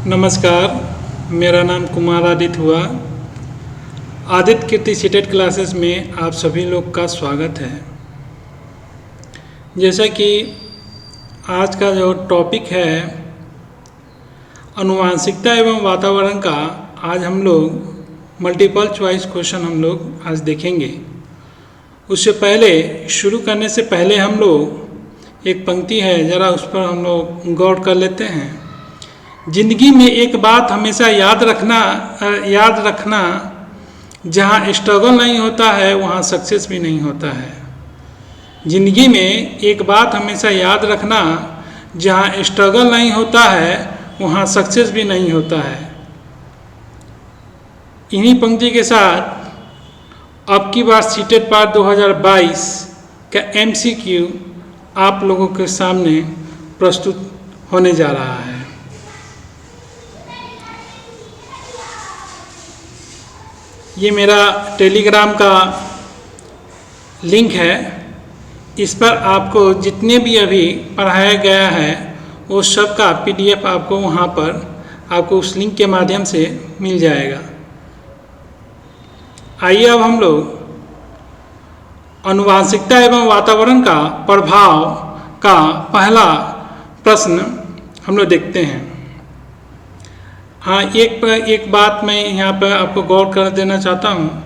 नमस्कार, मेरा नाम कुमार आदित्य हुआ। आदित्य कीर्ति सीटेट क्लासेस में आप सभी लोग का स्वागत है। जैसा कि आज का जो टॉपिक है आनुवांशिकता एवं वातावरण का, आज हम लोग मल्टीपल चॉइस क्वेश्चन हम लोग आज देखेंगे। उससे पहले शुरू करने से पहले हम लोग एक पंक्ति है, ज़रा उस पर हम लोग गौर कर लेते हैं। जिंदगी में एक बात हमेशा याद रखना, जहाँ स्ट्रगल नहीं होता है वहाँ सक्सेस भी नहीं होता है। जिंदगी में एक बात हमेशा याद रखना, जहाँ स्ट्रगल नहीं होता है वहाँ सक्सेस भी नहीं होता है। इन्हीं पंक्ति के साथ अब की बार सीटेट पार्ट 2022 का MCQ आप लोगों के सामने प्रस्तुत होने जा रहा है। ये मेरा टेलीग्राम का लिंक है। इस पर आपको जितने भी अभी पढ़ाया गया है वो सब का PDF आपको वहाँ पर आपको उस लिंक के माध्यम से मिल जाएगा। आइए अब हम लोग आनुवांशिकता एवं वातावरण का प्रभाव का पहला प्रश्न हम लोग देखते हैं। हाँ, एक बात मैं यहाँ पर आपको गौर कर देना चाहता हूँ।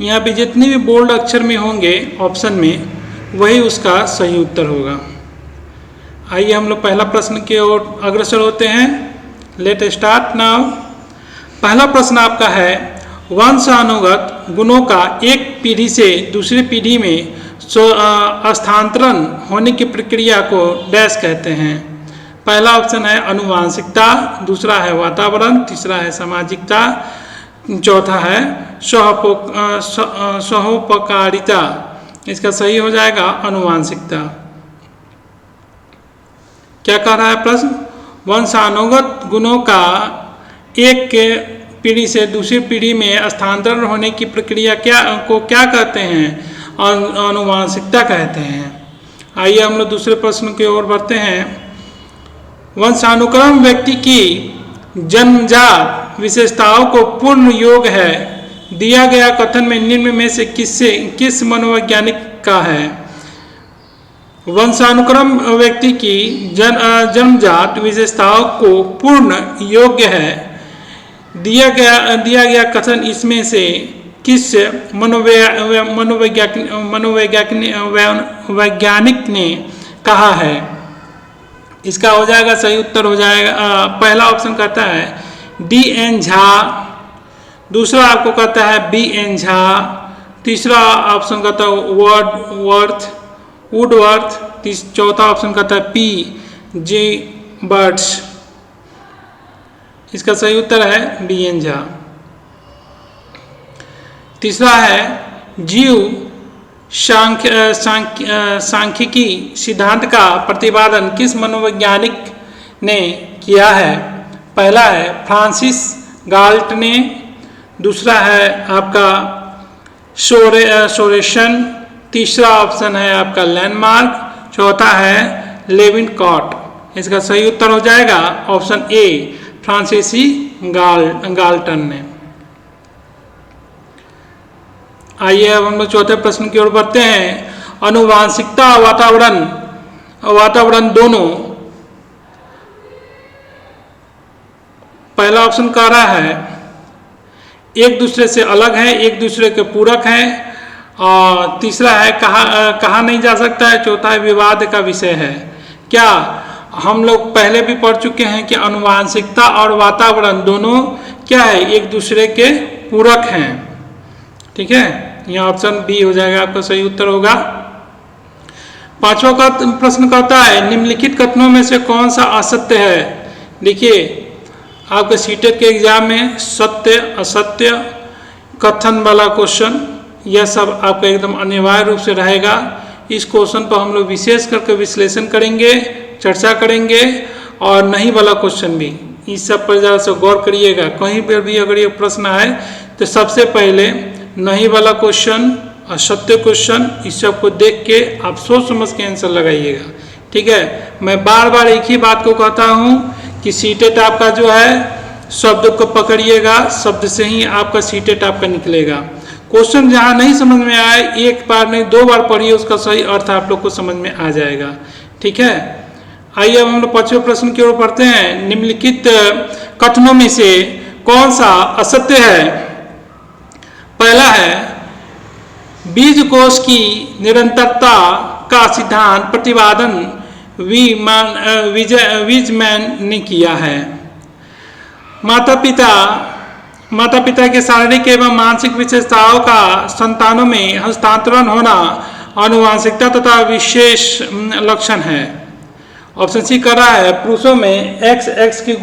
यहाँ पे जितने भी बोल्ड अक्षर में होंगे ऑप्शन में, वही उसका सही उत्तर होगा। आइए हम लोग पहला प्रश्न की ओर अग्रसर होते हैं। Let start now. पहला प्रश्न आपका है, वंशानुगत गुणों का एक पीढ़ी से दूसरी पीढ़ी में स्थानांतरण होने की प्रक्रिया को डैश कहते हैं। पहला ऑप्शन है आनुवांशिकता, दूसरा है वातावरण, तीसरा है सामाजिकता, चौथा है सहोपकारिता। इसका सही हो जाएगा आनुवांशिकता। क्या कह रहा है प्रश्न? वंशानुगत गुणों का एक पीढ़ी से दूसरी पीढ़ी में स्थानांतरण होने की प्रक्रिया क्या कहते हैं? आनुवांशिकता कहते हैं। आइए हम लोग दूसरे प्रश्न की ओर बढ़ते हैं। वंशानुक्रम व्यक्ति की जन्मजात विशेषताओं को पूर्ण योग है। दिया गया कथन में निम्न में से किस मनोवैज्ञानिक का है? वंशानुक्रम व्यक्ति की जन्मजात विशेषताओं को पूर्ण योग्य है। दिया गया कथन इसमें से किस मनोवैज्ञानिक ने कहा है? इसका हो जाएगा, सही उत्तर हो जाएगा पहला ऑप्शन कहता है D.N. झा, दूसरा आपको कहता है B.N. झा, तीसरा ऑप्शन कहता है वुडवर्थ, चौथा ऑप्शन कहता है P.J. बर्ड्स। इसका सही उत्तर है B.N. झा। तीसरा है जीव सांख्यिकी सिद्धांत का प्रतिपादन किस मनोवैज्ञानिक ने किया है? पहला है फ्रांसिस गाल्ट ने, दूसरा है आपका सोरेसन, तीसरा ऑप्शन है आपका लैंडमार्क, चौथा है लेविनकॉट। इसका सही उत्तर हो जाएगा ऑप्शन ए, फ्रांसीसी गाल्टन ने। आइए अब हम लोग चौथे प्रश्न की ओर बढ़ते हैं। आनुवांशिकता वातावरण दोनों, पहला ऑप्शन कह रहा है एक दूसरे से अलग है, एक दूसरे के पूरक हैं, और तीसरा है कहा नहीं जा सकता है, चौथा है विवाद का विषय है। क्या हम लोग पहले भी पढ़ चुके हैं कि आनुवांशिकता और वातावरण दोनों क्या है? एक दूसरे के पूरक हैं। ठीक है, यहाँ ऑप्शन बी हो जाएगा, आपका सही उत्तर होगा। पांचवा का प्रश्न कहता है निम्नलिखित कथनों में से कौन सा असत्य है? देखिए, आपके सीटेट के एग्जाम में सत्य असत्य कथन वाला क्वेश्चन, यह सब आपका एकदम अनिवार्य रूप से रहेगा। इस क्वेश्चन पर हम लोग विशेष करके विश्लेषण करेंगे, चर्चा करेंगे, और नहीं वाला क्वेश्चन भी। इस सब पर ज़रा से गौर करिएगा। कहीं पर भी अगर ये प्रश्न आए तो सबसे पहले नहीं वाला क्वेश्चन, असत्य क्वेश्चन, इस सब को देख के आप सोच समझ के आंसर लगाइएगा। ठीक है, मैं बार बार एक ही बात को कहता हूँ कि सीटेट आपका जो है शब्द को पकड़िएगा, शब्द से ही आपका सीटेट आपका निकलेगा। क्वेश्चन जहाँ नहीं समझ में आए, एक बार नहीं 2 बार पढ़िए, उसका सही अर्थ आप लोग को समझ में आ जाएगा। ठीक है, आइए अब हम लोग 5वें प्रश्न की ओर बढ़ते हैं। निम्नलिखित कथनों में से कौन सा असत्य है? पहला है, बीजकोश की निरंतरता का सिद्धांत प्रतिपादन वीजमैन ने किया है। माता पिता के शारीरिक एवं मानसिक विशेषताओं का संतानों में हस्तांतरण होना आनुवांशिकता तथा विशेष लक्षण है। ऑप्शन सी कर रहा है, पुरुषों में XX की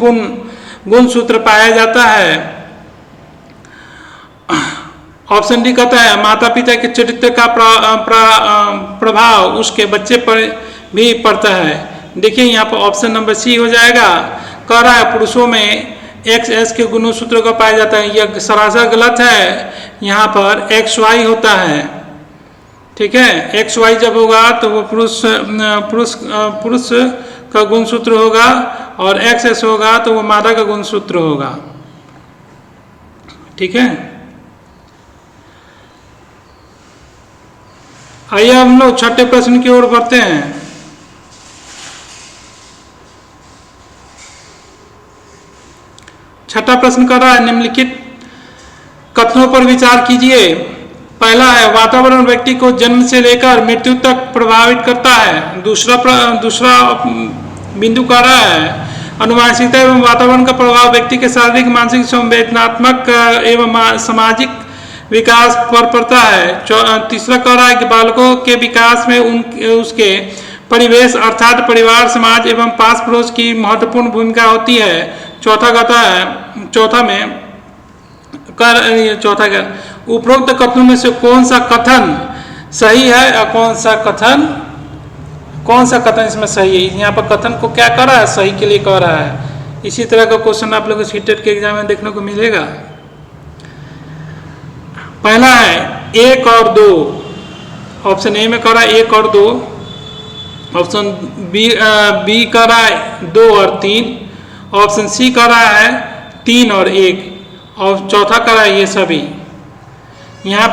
गुण सूत्र पाया जाता है। ऑप्शन डी कहता है, माता पिता के चरित्र का प्रभाव उसके बच्चे पर भी पड़ता है। देखिए यहाँ पर ऑप्शन नंबर सी हो जाएगा। कह रहा है पुरुषों में XX के गुणसूत्र का पाया जाता है, यह सरासर गलत है। यहाँ पर XY होता है। ठीक है, XY जब होगा तो वो पुरुष का गुणसूत्र होगा और XX होगा तो वो मादा का गुणसूत्र होगा। ठीक है, आइए हम लोग 6ठे प्रश्न की ओर बढ़ते हैं। छठा प्रश्न कर रहा है, निम्नलिखित कथनों पर विचार कीजिए। पहला है, वातावरण व्यक्ति को जन्म से लेकर मृत्यु तक प्रभावित करता है। दूसरा बिंदु कर रहा है, आनुवांशिकता एवं वातावरण का प्रभाव व्यक्ति के शारीरिक, मानसिक, संवेदनात्मक एवं सामाजिक विकास पर पड़ता है। तीसरा कह रहा है कि बालकों के विकास में उसके परिवेश अर्थात परिवार, समाज एवं पास पड़ोस की महत्वपूर्ण भूमिका होती है। चौथा उपरोक्त कथनों में से कौन सा कथन सही है और कौन सा कथन इसमें सही है? यहाँ पर कथन को क्या कर रहा है, सही के लिए कह रहा है। इसी तरह का क्वेश्चन आप लोगों को सीटेट के एग्जाम में देखने को मिलेगा। पहला है 1 और 2, ऑप्शन ए में कह रहा है 1 और 2, ऑप्शन बी कह रहा है 2 और 3, ऑप्शन सी कह रहा है 3 और 1, और चौथा कह रहा है ये सभी। यहाँ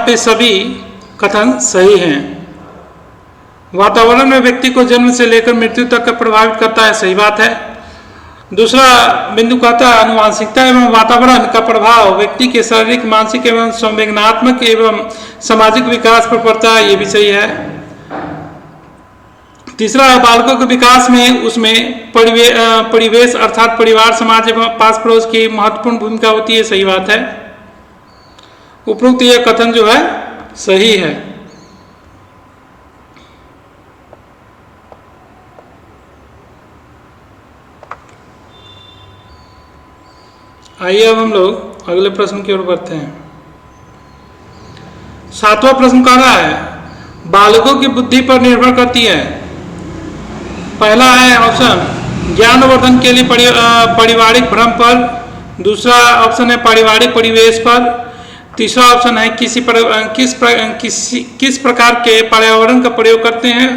पे सभी कथन सही हैं। वातावरण में व्यक्ति को जन्म से लेकर मृत्यु तक का प्रभावित करता है, सही बात है। दूसरा बिंदु कहता है, आनुवांशिकता एवं वातावरण का प्रभाव व्यक्ति के शारीरिक, मानसिक एवं संवेदनात्मक एवं सामाजिक विकास पर पड़ता है, ये भी सही है। तीसरा, बालकों के विकास में उसमें परिवेश अर्थात परिवार, समाज एवं पास पड़ोस की महत्वपूर्ण भूमिका होती है, सही बात है। उपरोक्त यह कथन जो है सही है। आइए अब हम लोग अगले प्रश्न की ओर बढ़ते हैं। 7वां प्रश्न कह रहा है, बालकों की बुद्धि पर निर्भर करती है। पहला है ऑप्शन ज्ञानवर्धन के लिए पारिवारिक भ्रम पर, दूसरा ऑप्शन है पारिवारिक परिवेश पर, तीसरा ऑप्शन है किस प्रकार के पर्यावरण का प्रयोग करते हैं,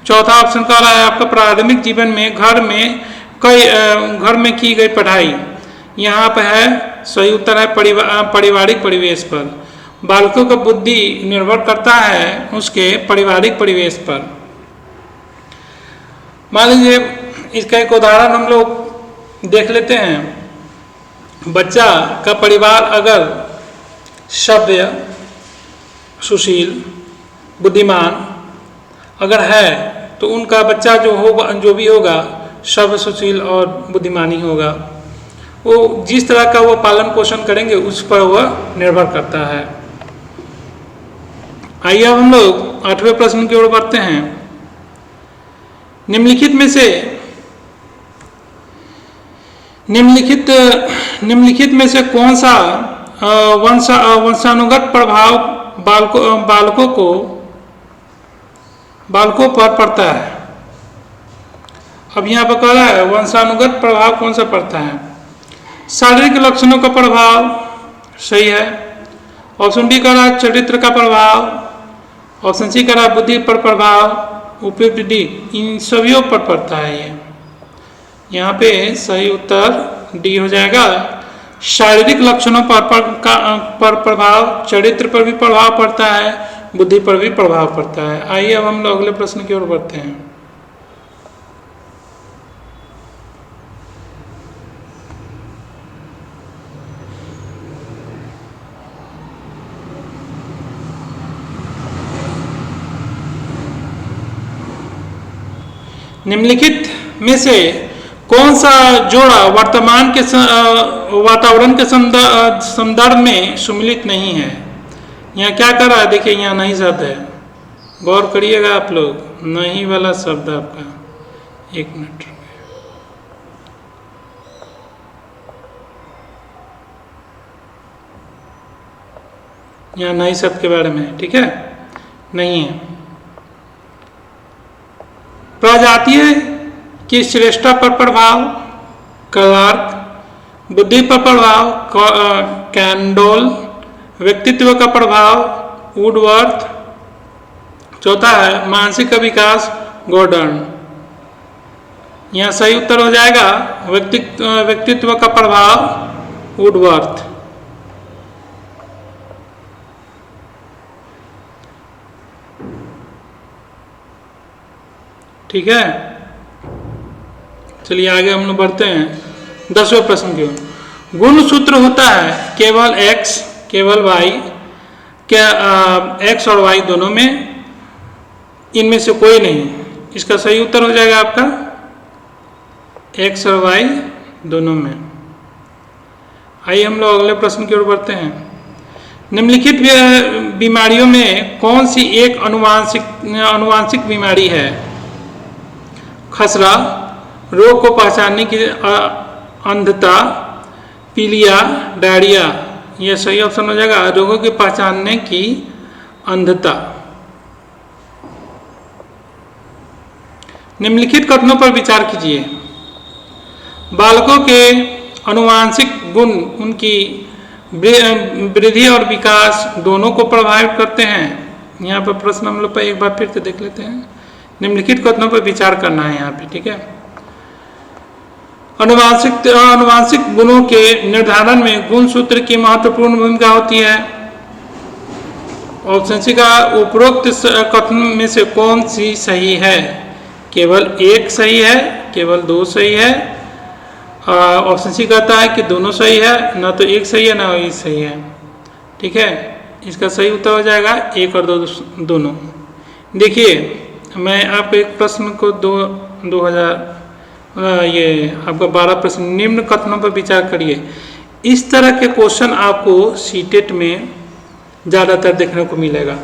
चौथा ऑप्शन कह रहा है आपका प्राथमिक जीवन में घर में की गई पढ़ाई। यहाँ पर है सही उत्तर है पारिवारिक परिवेश पर। बालकों का बुद्धि निर्भर करता है उसके पारिवारिक परिवेश पर। मान लीजिए इसका एक उदाहरण हम लोग देख लेते हैं। बच्चा का परिवार अगर सभ्य, सुशील, बुद्धिमान अगर है तो उनका बच्चा जो भी होगा सभ्य, सुशील और बुद्धिमान ही होगा। वो जिस तरह का वो पालन पोषण करेंगे उस पर वह निर्भर करता है। आइए अब हम लोग 8वें प्रश्न की ओर बढ़ते हैं। निम्नलिखित में से कौन सा वंशानुगत प्रभाव बालकों पर पड़ता है? अब यहाँ पर कह रहा है वंशानुगत प्रभाव कौन सा पड़ता है। शारीरिक लक्षणों का प्रभाव, सही है। ऑप्शन डी कह रहा है चरित्र का प्रभाव। ऑप्शन सी कह रहा है बुद्धि पर प्रभाव। उपयुक्त डी इन सभी पर पड़ता है ये। यहाँ पे सही उत्तर डी हो जाएगा। शारीरिक लक्षणों पर प्रभाव, चरित्र पर भी प्रभाव पड़ता है, बुद्धि पर भी प्रभाव पड़ता है। आइए अब हम लोग अगले प्रश्न की ओर बढ़ते हैं। निम्नलिखित में से कौन सा जोड़ा वर्तमान के वातावरण के संदर्भ में सुमिलित नहीं है? यहाँ क्या कर रहा है, देखिए यहाँ नहीं शब्द है, गौर करिएगा आप लोग। नहीं वाला शब्द आपका, एक मिनट, यहाँ नहीं शब्द के बारे में, ठीक है, नहीं है। प्रजातीय की श्रेष्ठता पर प्रभाव, क्लार्क। बुद्धि पर प्रभाव, कैंडोल। व्यक्तित्व का प्रभाव, वुडवर्थ। चौथा है मानसिक विकास, गॉर्डन। यहाँ सही उत्तर हो जाएगा व्यक्तित्व का प्रभाव, वुडवर्थ। ठीक है, चलिए आगे हम लोग बढ़ते हैं 10वें प्रश्न की ओर। गुण सूत्र होता है केवल x, केवल y, क्या x और y दोनों में, इनमें से कोई नहीं। इसका सही उत्तर हो जाएगा आपका x और y दोनों में। आइए हम लोग अगले प्रश्न की ओर बढ़ते हैं। निम्नलिखित बीमारियों में कौन सी एक अनुवांशिक बीमारी है? खसरा, रोग को पहचानने की अंधता, पीलिया, डायरिया। यह सही ऑप्शन हो जाएगा रोगों की पहचानने की अंधता। निम्नलिखित कथनों पर विचार कीजिए। बालकों के अनुवांशिक गुण उनकी वृद्धि और विकास दोनों को प्रभावित करते हैं। यहाँ पर प्रश्न हम लोग एक बार फिर से देख लेते हैं। निम्नलिखित कथनों पर विचार करना है यहाँ पे, ठीक है। अनुवांशिक गुणों के निर्धारण में गुण सूत्र की महत्वपूर्ण भूमिका होती है। ऑप्शन सी का उपरोक्त कथन में से कौन सी सही है? केवल एक सही है, केवल दो सही है। ऑप्शन सी कहता है कि दोनों सही है, ना तो एक सही है ना एक सही है, ठीक है। इसका सही उत्तर हो जाएगा एक और दो दोनों। देखिए मैं आपको एक प्रश्न को 12 प्रश्न, निम्न कथनों पर विचार करिए। इस तरह के क्वेश्चन आपको सीटेट में ज़्यादातर देखने को मिलेगा।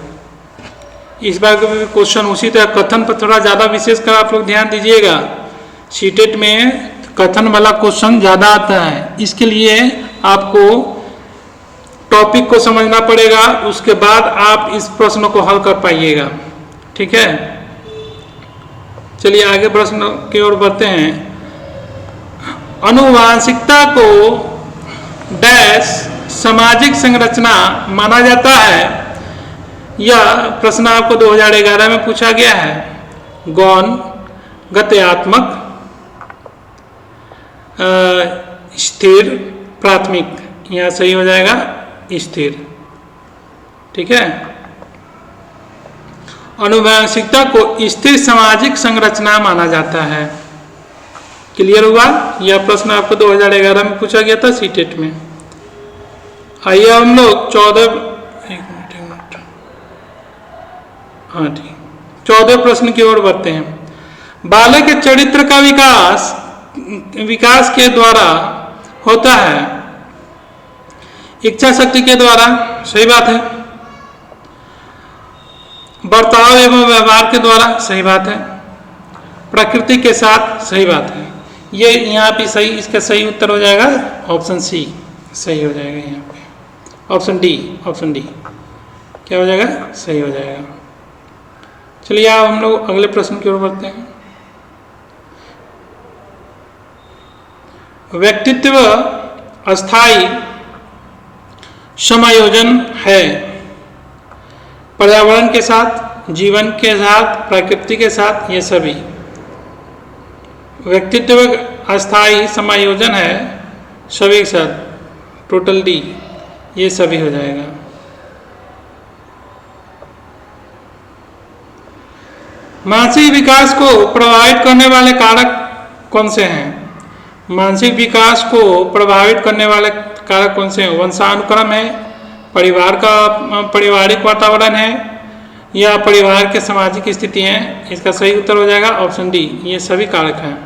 इस बार का भी क्वेश्चन उसी तरह कथन पर थोड़ा ज़्यादा विशेषकर आप लोग ध्यान दीजिएगा। सीटेट में कथन वाला क्वेश्चन ज़्यादा आता है, इसके लिए आपको टॉपिक को समझना पड़ेगा, उसके बाद आप इस प्रश्न को हल कर पाइएगा, ठीक है। चलिए आगे प्रश्न की ओर बढ़ते हैं। अनुवांशिकता को डैश सामाजिक संरचना माना जाता है। यह प्रश्न आपको 2011 में पूछा गया है। गौण, गत्यात्मक, स्थिर, प्राथमिक। यहाँ सही हो जाएगा स्थिर, ठीक है। अनुवांशिकता को स्थिर सामाजिक संरचना माना जाता है। क्लियर हुआ? यह प्रश्न आपको 2011 में पूछा गया था सीटेट में। आइए हम लोग 14 प्रश्न की ओर बढ़ते हैं। बालक के चरित्र का विकास के द्वारा होता है। इच्छा शक्ति के द्वारा, सही बात है। बर्ताव एवं व्यवहार के द्वारा, सही बात है। प्रकृति के साथ, सही बात है। ये यहाँ पे सही, इसका सही उत्तर हो जाएगा ऑप्शन सी, सही हो जाएगा यहाँ पे। ऑप्शन डी क्या हो जाएगा? सही हो जाएगा। चलिए अब हम लोग अगले प्रश्न की ओर बढ़ते हैं। व्यक्तित्व अस्थाई समायोजन है पर्यावरण के साथ, जीवन के साथ, प्रकृति के साथ, ये सभी। व्यक्तित्व अस्थाई समायोजन है सभी के साथ, टोटल डी, ये सभी हो जाएगा। मानसिक विकास को प्रभावित करने वाले कारक कौन से हैं? मानसिक विकास को प्रभावित करने वाले कारक कौन से हैं? वंशानुक्रम है, परिवार का पारिवारिक वातावरण है, या परिवार के सामाजिक स्थिति हैं। इसका सही उत्तर हो जाएगा ऑप्शन डी, ये सभी कारक हैं।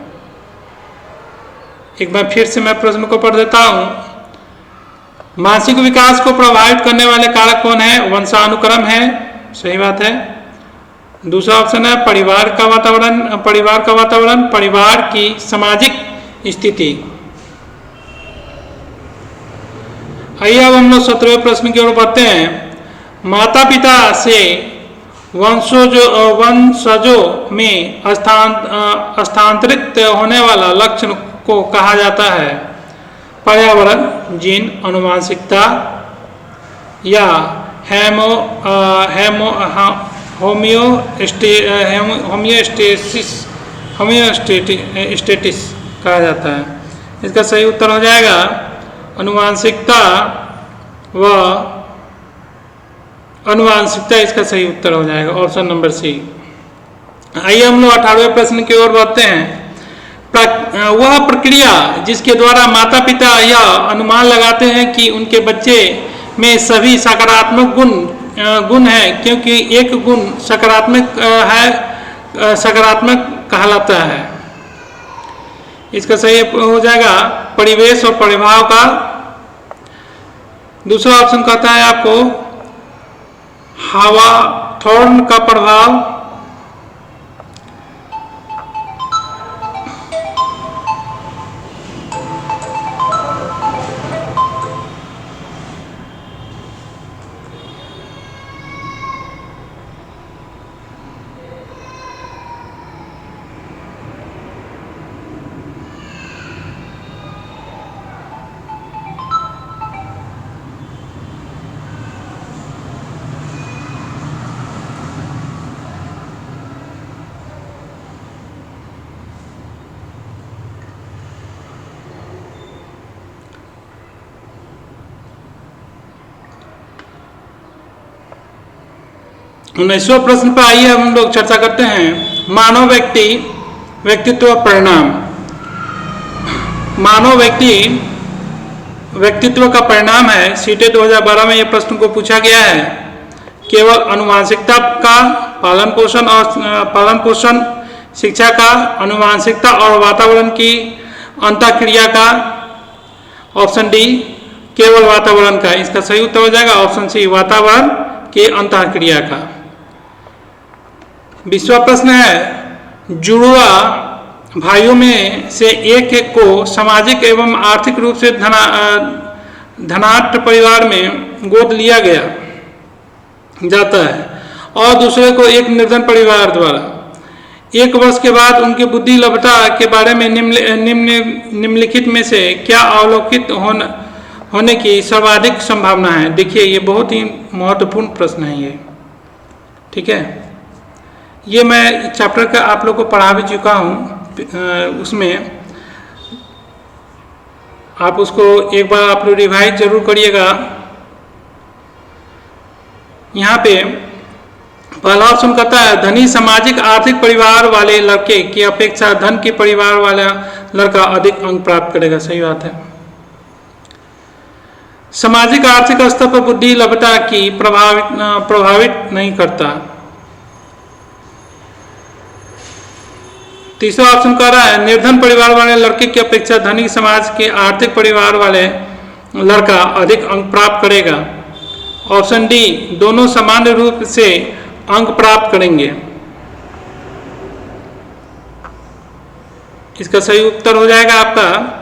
एक बार फिर से मैं प्रश्न को पढ़ देता हूँ। मानसिक विकास को प्रभावित करने वाले कारक कौन है? वंशानुक्रम है, सही बात है। दूसरा ऑप्शन है परिवार का वातावरण, परिवार की सामाजिक स्थिति। आइए अब हम लोग 17वें प्रश्न की ओर बढ़ते हैं। माता पिता से वंशजों में स्थानांतरित होने वाला लक्षण को कहा जाता है? पर्यावरण, जीन, आनुवंशिकता, या होमियोस्टेटिस कहा जाता है। इसका सही उत्तर हो जाएगा आनुवंशिकता व आनुवंशिकता, इसका सही उत्तर हो जाएगा ऑप्शन नंबर सी। आइए हम लोग 18वें प्रश्न की ओर बढ़ते हैं। वह प्रक्रिया जिसके द्वारा माता पिता यह अनुमान लगाते हैं कि उनके बच्चे में सभी सकारात्मक गुण है, क्योंकि एक गुण सकारात्मक है, सकारात्मक कहलाता है। इसका सही हो जाएगा परिवेश और प्रभाव का। दूसरा ऑप्शन कहता है आपको हावाथॉर्न का प्रभाव। उन्नीसवां प्रश्न पर आइए हम लोग चर्चा करते हैं। मानव व्यक्तित्व परिणाम। मानव व्यक्तित्व का परिणाम है। सीटेट 2012 में यह प्रश्न को पूछा गया है। केवल आनुवंशिकता का पालन पोषण, शिक्षा का, आनुवंशिकता और वातावरण की अंतःक्रिया का। ऑप्शन डी केवल वातावरण का। इसका सही उत्तर हो जाएगा ऑप्शन सी वातावरण के अंतःक्रिया का। 20वां प्रश्न है जुड़वा भाइयों में से एक को सामाजिक एवं आर्थिक रूप से धनाढ्य परिवार में गोद लिया गया जाता है और दूसरे को एक निर्धन परिवार द्वारा। 1 वर्ष के बाद उनकी बुद्धि लभ्यता के बारे में निम्नलिखित में से क्या अवलोकित होने की सर्वाधिक संभावना है? देखिए ये बहुत ही महत्वपूर्ण प्रश्न है ये, ठीक है। ये मैं चैप्टर का आप लोग को पढ़ा भी चुका हूँ, उसमें आप उसको एक बार आप लोग रिवाइज जरूर करिएगा। यहाँ पे पहला ऑप्शन कहता है धनी सामाजिक आर्थिक परिवार वाले लड़के की अपेक्षा धन के परिवार वाला लड़का अधिक अंक प्राप्त करेगा। सही बात है। सामाजिक आर्थिक स्तर पर बुद्धि लभ्यता की प्रभावित नहीं करता। तीसरा ऑप्शन कह रहा है निर्धन परिवार वाले लड़के की अपेक्षा धनी समाज के आर्थिक परिवार वाले लड़का अधिक अंक प्राप्त करेगा। ऑप्शन डी दोनों सामान्य रूप से अंक प्राप्त करेंगे। इसका सही उत्तर हो जाएगा आपका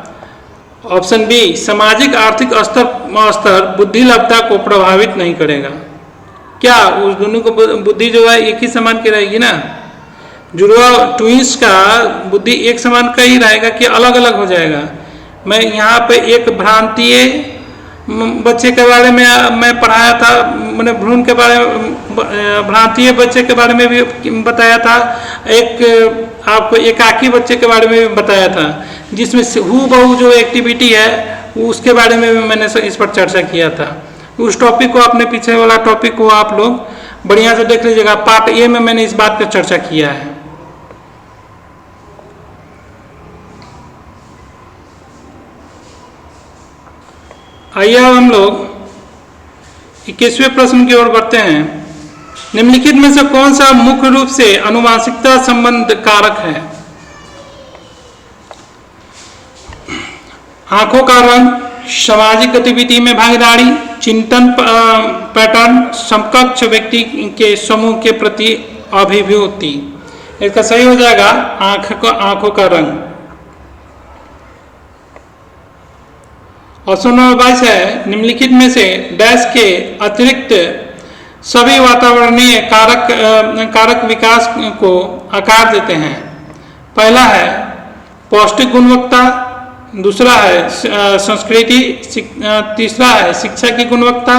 ऑप्शन बी सामाजिक आर्थिक स्तर बुद्धि लभ्यता को प्रभावित नहीं करेगा। क्या उस दोनों को बुद्धि जो है एक ही समान की रहेगी ना? जुड़वा ट्विंस का बुद्धि एक समान का ही रहेगा कि अलग अलग हो जाएगा? मैं यहाँ पे एक भ्रांतीय बच्चे के बारे में मैं पढ़ाया था, मैंने भ्रूण के बारे में, भ्रांतीय बच्चे के बारे में भी बताया था, एक आपको एकाकी बच्चे के बारे में भी बताया था, जिसमें हूबहू जो एक्टिविटी है उसके बारे में भी मैंने इस पर चर्चा किया था। उस टॉपिक को, अपने पीछे वाला टॉपिक को आप लोग बढ़िया से देख लीजिएगा। पार्ट ए में मैंने इस बात पर चर्चा किया है। आइए अब हम लोग 21वें प्रश्न की ओर बढ़ते हैं। निम्नलिखित में से कौन सा मुख्य रूप से आनुवंशिकता संबंध कारक है? आंखों का रंग, सामाजिक गतिविधि में भागीदारी, चिंतन पैटर्न, समकक्ष व्यक्ति के समूह के प्रति अभिव्यक्ति। इसका सही हो जाएगा आंखों का रंग। ऑप्शन नंबर 22 है, निम्नलिखित में से डैश के अतिरिक्त सभी वातावरणीय कारक विकास को आकार देते हैं। पहला है पौष्टिक गुणवत्ता, दूसरा है संस्कृति, तीसरा है शिक्षा की गुणवत्ता,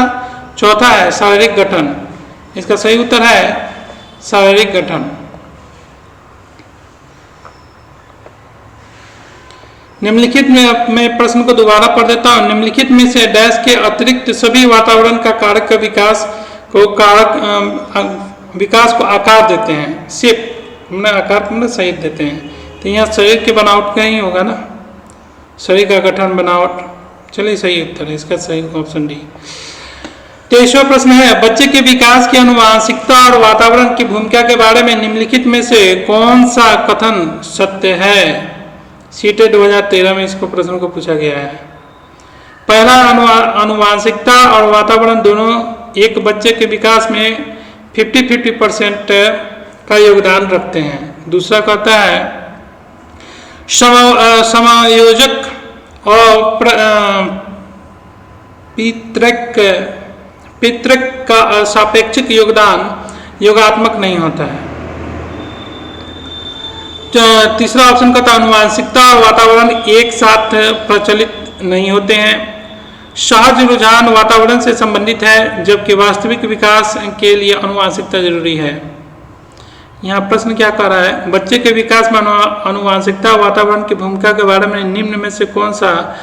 चौथा है शारीरिक गठन। इसका सही उत्तर है शारीरिक गठन। निम्नलिखित में मैं प्रश्न को दोबारा पढ़ देता हूं। निम्नलिखित में से डैश के अतिरिक्त सभी वातावरण का कारक का विकास को आकार देते हैं। सिर्फ हमने आकार को सही देते हैं, तो यहाँ शरीर के बनावट का ही होगा ना, शरीर का गठन बनावट। चलिए सही उत्तर है इसका, सही ऑप्शन डी। 23वां प्रश्न है, बच्चे के विकास की आनुवंशिकता और वातावरण की भूमिका के बारे में निम्नलिखित में से कौन सा कथन सत्य है? सीटेट 2013 में इसको प्रश्न को पूछा गया है। पहला, आनुवंशिकता और वातावरण दोनों एक बच्चे के विकास में 50-50% का योगदान रखते हैं। दूसरा कहता है समायोजक और पितृक का सापेक्षिक योगदान योगात्मक नहीं होता है। तीसरा ऑप्शन का था आनुवंशिकता और वातावरण एक साथ प्रचलित नहीं होते हैं। सहज रुझान वातावरण से संबंधित है, जबकि वास्तविक विकास के लिए आनुवंशिकता जरूरी है। यहाँ प्रश्न क्या कह रहा है, बच्चे के विकास में आनुवंशिकता और वातावरण की भूमिका के बारे में निम्न में से कौन सा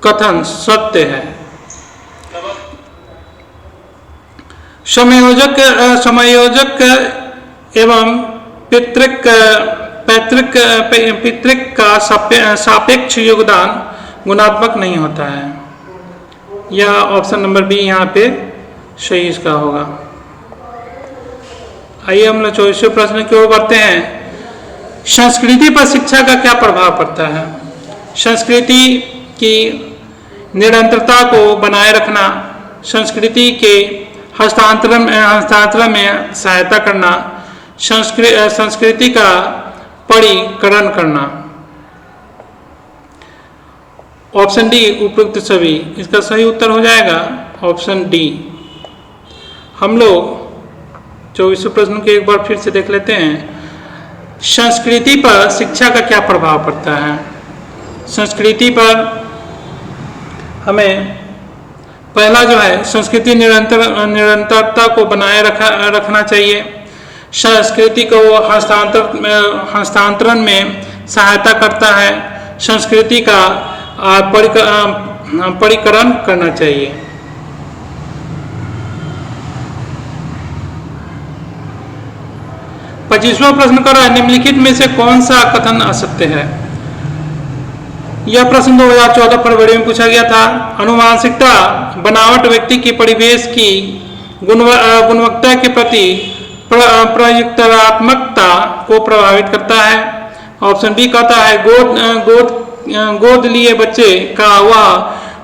कथन सत्य है? समायोजक एवं पितृक का सापेक्ष योगदान गुणात्मक नहीं होता है। यह ऑप्शन नंबर बी यहाँ पे सही इसका होगा। आइए हम लोग 24वें प्रश्न की ओर बढ़ते हैं। संस्कृति पर शिक्षा का क्या प्रभाव पड़ता है? संस्कृति की निरंतरता को बनाए रखना, संस्कृति के हस्तांतरण में सहायता करना, संस्कृति का परिकरण करना। ऑप्शन डी उपयुक्त सभी। इसका सही उत्तर हो जाएगा ऑप्शन डी। हम लोग 24वें प्रश्न को एक बार फिर से देख लेते हैं। संस्कृति पर शिक्षा का क्या प्रभाव पड़ता है? संस्कृति पर हमें पहला जो है संस्कृति निरंतरता को बनाए रखना चाहिए। संस्कृति को हस्तांतरण में सहायता करता है। संस्कृति का परिकरण करना चाहिए। पच्चीसवां प्रश्न कर रहा है, निम्नलिखित में से कौन सा कथन असत्य है? यह प्रश्न 2014 फरवरी में पूछा गया था। आनुवंशिकता बनावट व्यक्ति की परिवेश की गुणवत्ता के प्रति प्रयुक्तात्मकता को प्रभावित करता है। ऑप्शन बी कहता है गोद लिए बच्चे का वह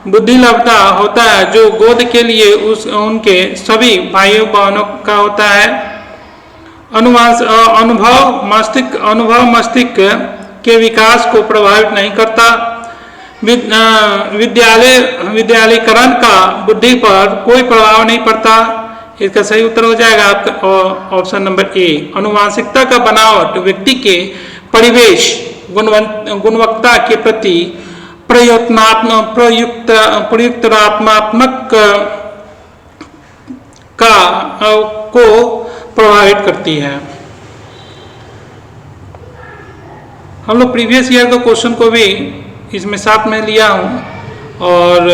बुद्धिलब्धता होता है जो गोद के लिए उनके सभी भाइयों बहनों का होता है। अनुभव मस्तिष्क के विकास को प्रभावित नहीं करता। विद्यालयकरण का बुद्धि पर कोई प्रभाव नहीं पड़ता। इसका सही उत्तर हो जाएगा आपका ऑप्शन नंबर ए। आनुवंशिकता का बनावट व्यक्ति के परिवेश गुणवत्ता के प्रति प्रयुक्तरात्मक का को प्रभावित करती है। हम लोग प्रीवियस ईयर के क्वेश्चन को भी इसमें साथ में लिया हूँ और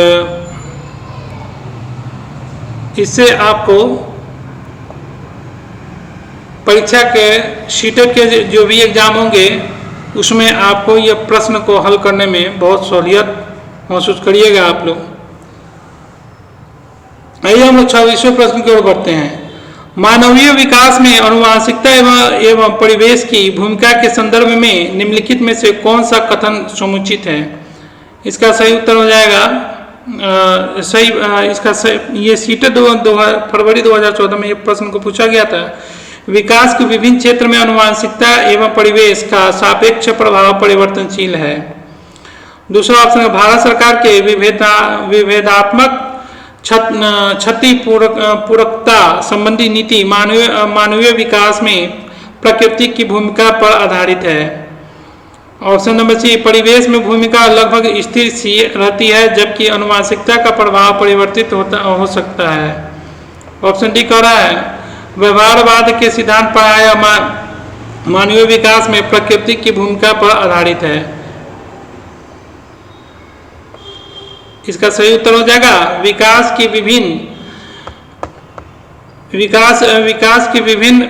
इससे आपको परीक्षा के सीटेट के जो भी एग्जाम होंगे उसमें आपको ये प्रश्न को हल करने में बहुत सहूलियत महसूस करिएगा आप लोग। आइए हम लोग 26वें प्रश्न की ओर बढ़ते हैं। मानवीय विकास में आनुवंशिकता एवं परिवेश की भूमिका के संदर्भ में निम्नलिखित में से कौन सा कथन समुचित है? इसका सही उत्तर हो जाएगा ये सीटेट फरवरी 2014 में ये प्रश्न को पूछा गया था। विकास के विभिन्न क्षेत्र में आनुवंशिकता एवं परिवेश का सापेक्ष प्रभाव परिवर्तनशील है। दूसरा ऑप्शन है भारत सरकार के विभेदात्मक क्षति पूरकता संबंधी नीति मानवीय विकास में प्रकृति की भूमिका पर आधारित है। ऑप्शन नंबर सी परिवेश में भूमिका लगभग स्थिर सी रहती है जबकि आनुवंशिकता का प्रभाव परिवर्तित हो सकता है। ऑप्शन डी कह रहा है व्यवहारवाद के सिद्धांत पाया मानवीय विकास में प्रकृति की भूमिका पर आधारित है। इसका सही उत्तर हो जाएगा विकास के विभिन्न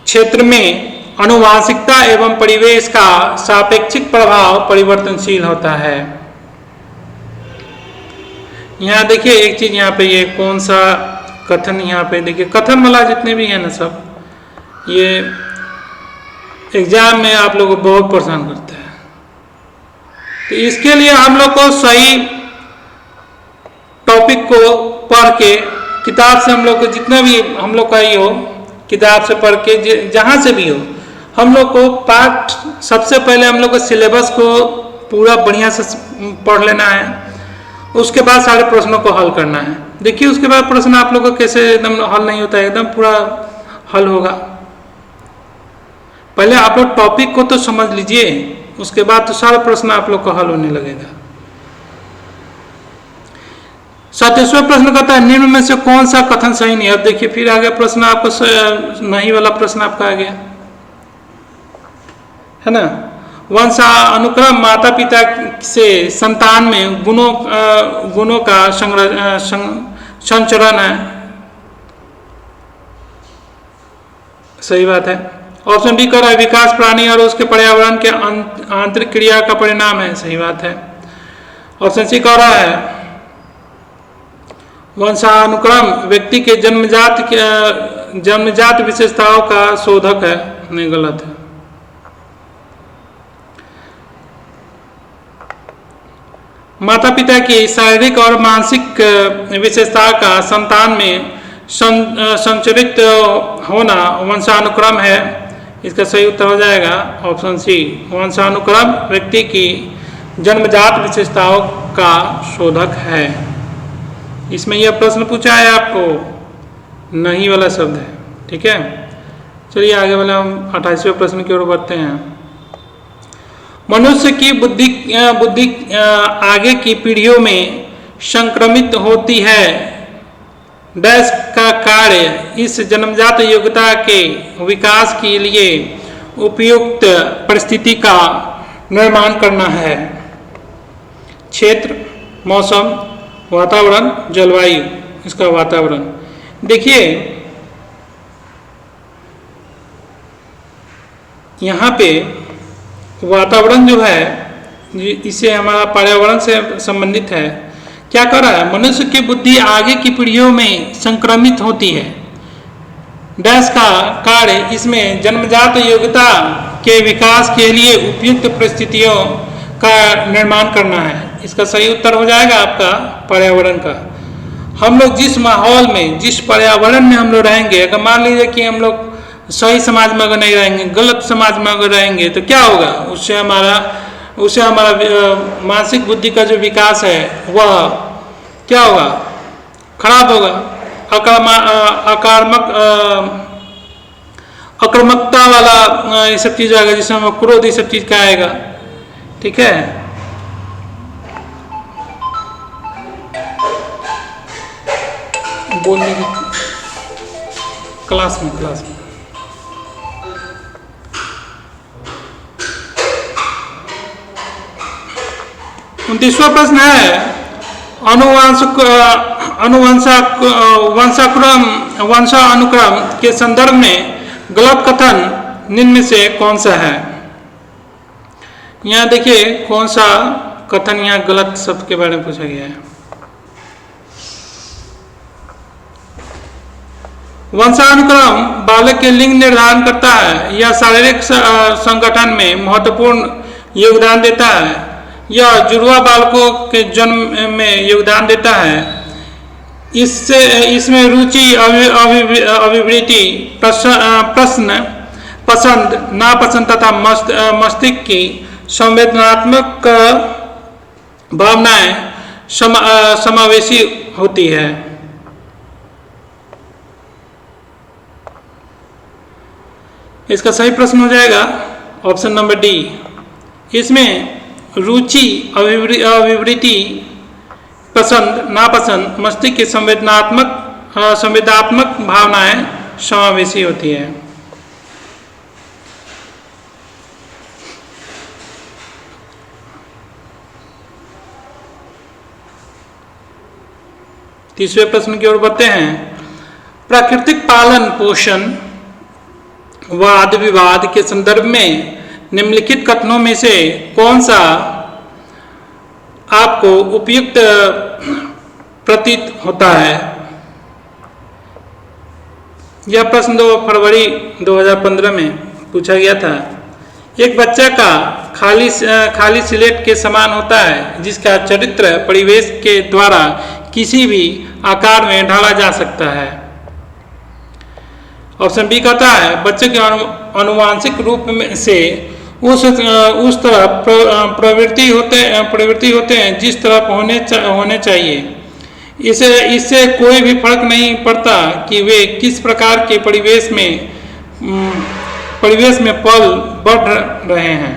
क्षेत्र में आनुवंशिकता एवं परिवेश का सापेक्षिक प्रभाव परिवर्तनशील होता है। यहाँ देखिए एक चीज यहाँ पे ये कौन सा कथन यहाँ पे देखिए कथन वाला जितने भी हैं ना सब ये एग्जाम में आप लोगों को बहुत परेशान करते हैं। तो इसके लिए हम लोग को सही टॉपिक को पढ़ के किताब से हम लोग को जितना भी हम लोग का ही हो किताब से पढ़ के जहाँ से भी हो हम लोग को पाठ सबसे पहले हम लोग को सिलेबस को पूरा बढ़िया से पढ़ लेना है। उसके बाद सारे प्रश्नों को हल करना है। देखिए उसके बाद प्रश्न आप लोग को कैसे एकदम हल नहीं होता है, एकदम पूरा हल होगा। पहले आप लोग टॉपिक को तो समझ लीजिए उसके बाद तो सारा प्रश्न आप लोग को हल होने लगेगा। 27वां प्रश्न कहता है निम्न में से कौन सा कथन सही नहीं है। अब देखिए फिर आगे प्रश्न आपको नहीं वाला प्रश्न आपका आ गया है ना। वंशानुक्रम माता पिता से संतान में गुणों का संचरण है। सही बात है। ऑप्शन डी कर रहा है विकास प्राणी और उसके पर्यावरण के आंतरिक क्रिया का परिणाम है। सही बात है। ऑप्शन सी कह रहा है वंशानुक्रम व्यक्ति के जन्मजात विशेषताओं का शोधक है। नहीं, गलत है। माता पिता की शारीरिक और मानसिक विशेषता का संतान में संचरित होना वंशानुक्रम है। इसका सही उत्तर हो जाएगा ऑप्शन सी वंशानुक्रम व्यक्ति की जन्मजात विशेषताओं का शोधक है। इसमें यह प्रश्न पूछा है आपको नहीं वाला शब्द है। ठीक है, चलिए आगे वाले हम 28वें प्रश्न की ओर बढ़ते हैं। मनुष्य की बुद्धि आगे की पीढ़ियों में संक्रमित होती है। डैश का कार्य इस जन्मजात योग्यता के विकास के लिए उपयुक्त परिस्थिति का निर्माण करना है। क्षेत्र, मौसम, वातावरण, जलवायु। इसका वातावरण देखिए यहाँ पे वातावरण जो है इसे हमारा पर्यावरण से संबंधित है। क्या कर रहा है मनुष्य की बुद्धि आगे की पीढ़ियों में संक्रमित होती है। डैश का कार्य इसमें जन्मजात योग्यता के विकास के लिए उपयुक्त परिस्थितियों का निर्माण करना है। इसका सही उत्तर हो जाएगा आपका पर्यावरण का। हम लोग जिस माहौल में जिस पर्यावरण में हम लोग रहेंगे, अगर मान लीजिए कि हम लोग सही समाज में अगर नहीं रहेंगे, गलत समाज में अगर रहेंगे तो क्या होगा, उससे हमारा मानसिक बुद्धि का जो विकास है वह क्या होगा, खराब होगा। आक्रामकता वाला ये सब चीज़ आएगा, जिसमें क्रोध ये सब चीज़ का आएगा। ठीक है, बोलने की क्लास में 29वां प्रश्न है वंशानुक्रम के संदर्भ में गलत कथन निम्न में से कौन सा है। यहाँ देखिए कौन सा कथन यहाँ गलत शब्द के बारे में पूछा गया है। वंशानुक्रम बालक के लिंग निर्धारण करता है। यह शारीरिक संगठन में महत्वपूर्ण योगदान देता है। यह जुड़वा बालकों के जन्म में योगदान देता है। इसमें रुचि, अभिवृत्ति, प्रश्न, पसंद, नापसंद तथा मस्तिष्क की संवेदनात्मक भावनाएं समावेशी होती है। इसका सही प्रश्न हो जाएगा ऑप्शन नंबर डी। इसमें रुचि, अभिवृत्ति, पसंद, नापसंद, मस्तिष्क की संवेदनात्मक भावनाएं समावेशी होती है। तीसरे प्रश्न की ओर बढ़ते हैं। प्राकृतिक पालन पोषण वाद विवाद के संदर्भ में निम्नलिखित कथनों में से कौन सा आपको उपयुक्त प्रतीत होता है। यह प्रश्न 2 फरवरी 2015 में पूछा गया था। एक बच्चा का खाली स्लेट के समान होता है जिसका चरित्र परिवेश के द्वारा किसी भी आकार में ढाला जा सकता है। ऑप्शन बी कहता है बच्चे के आनुवांशिक रूप में से उस तरफ प्रवृत्ति होते हैं जिस तरफ होने चाहिए। इससे कोई भी फर्क नहीं पड़ता कि वे किस प्रकार के परिवेश में पल बढ़ रहे हैं।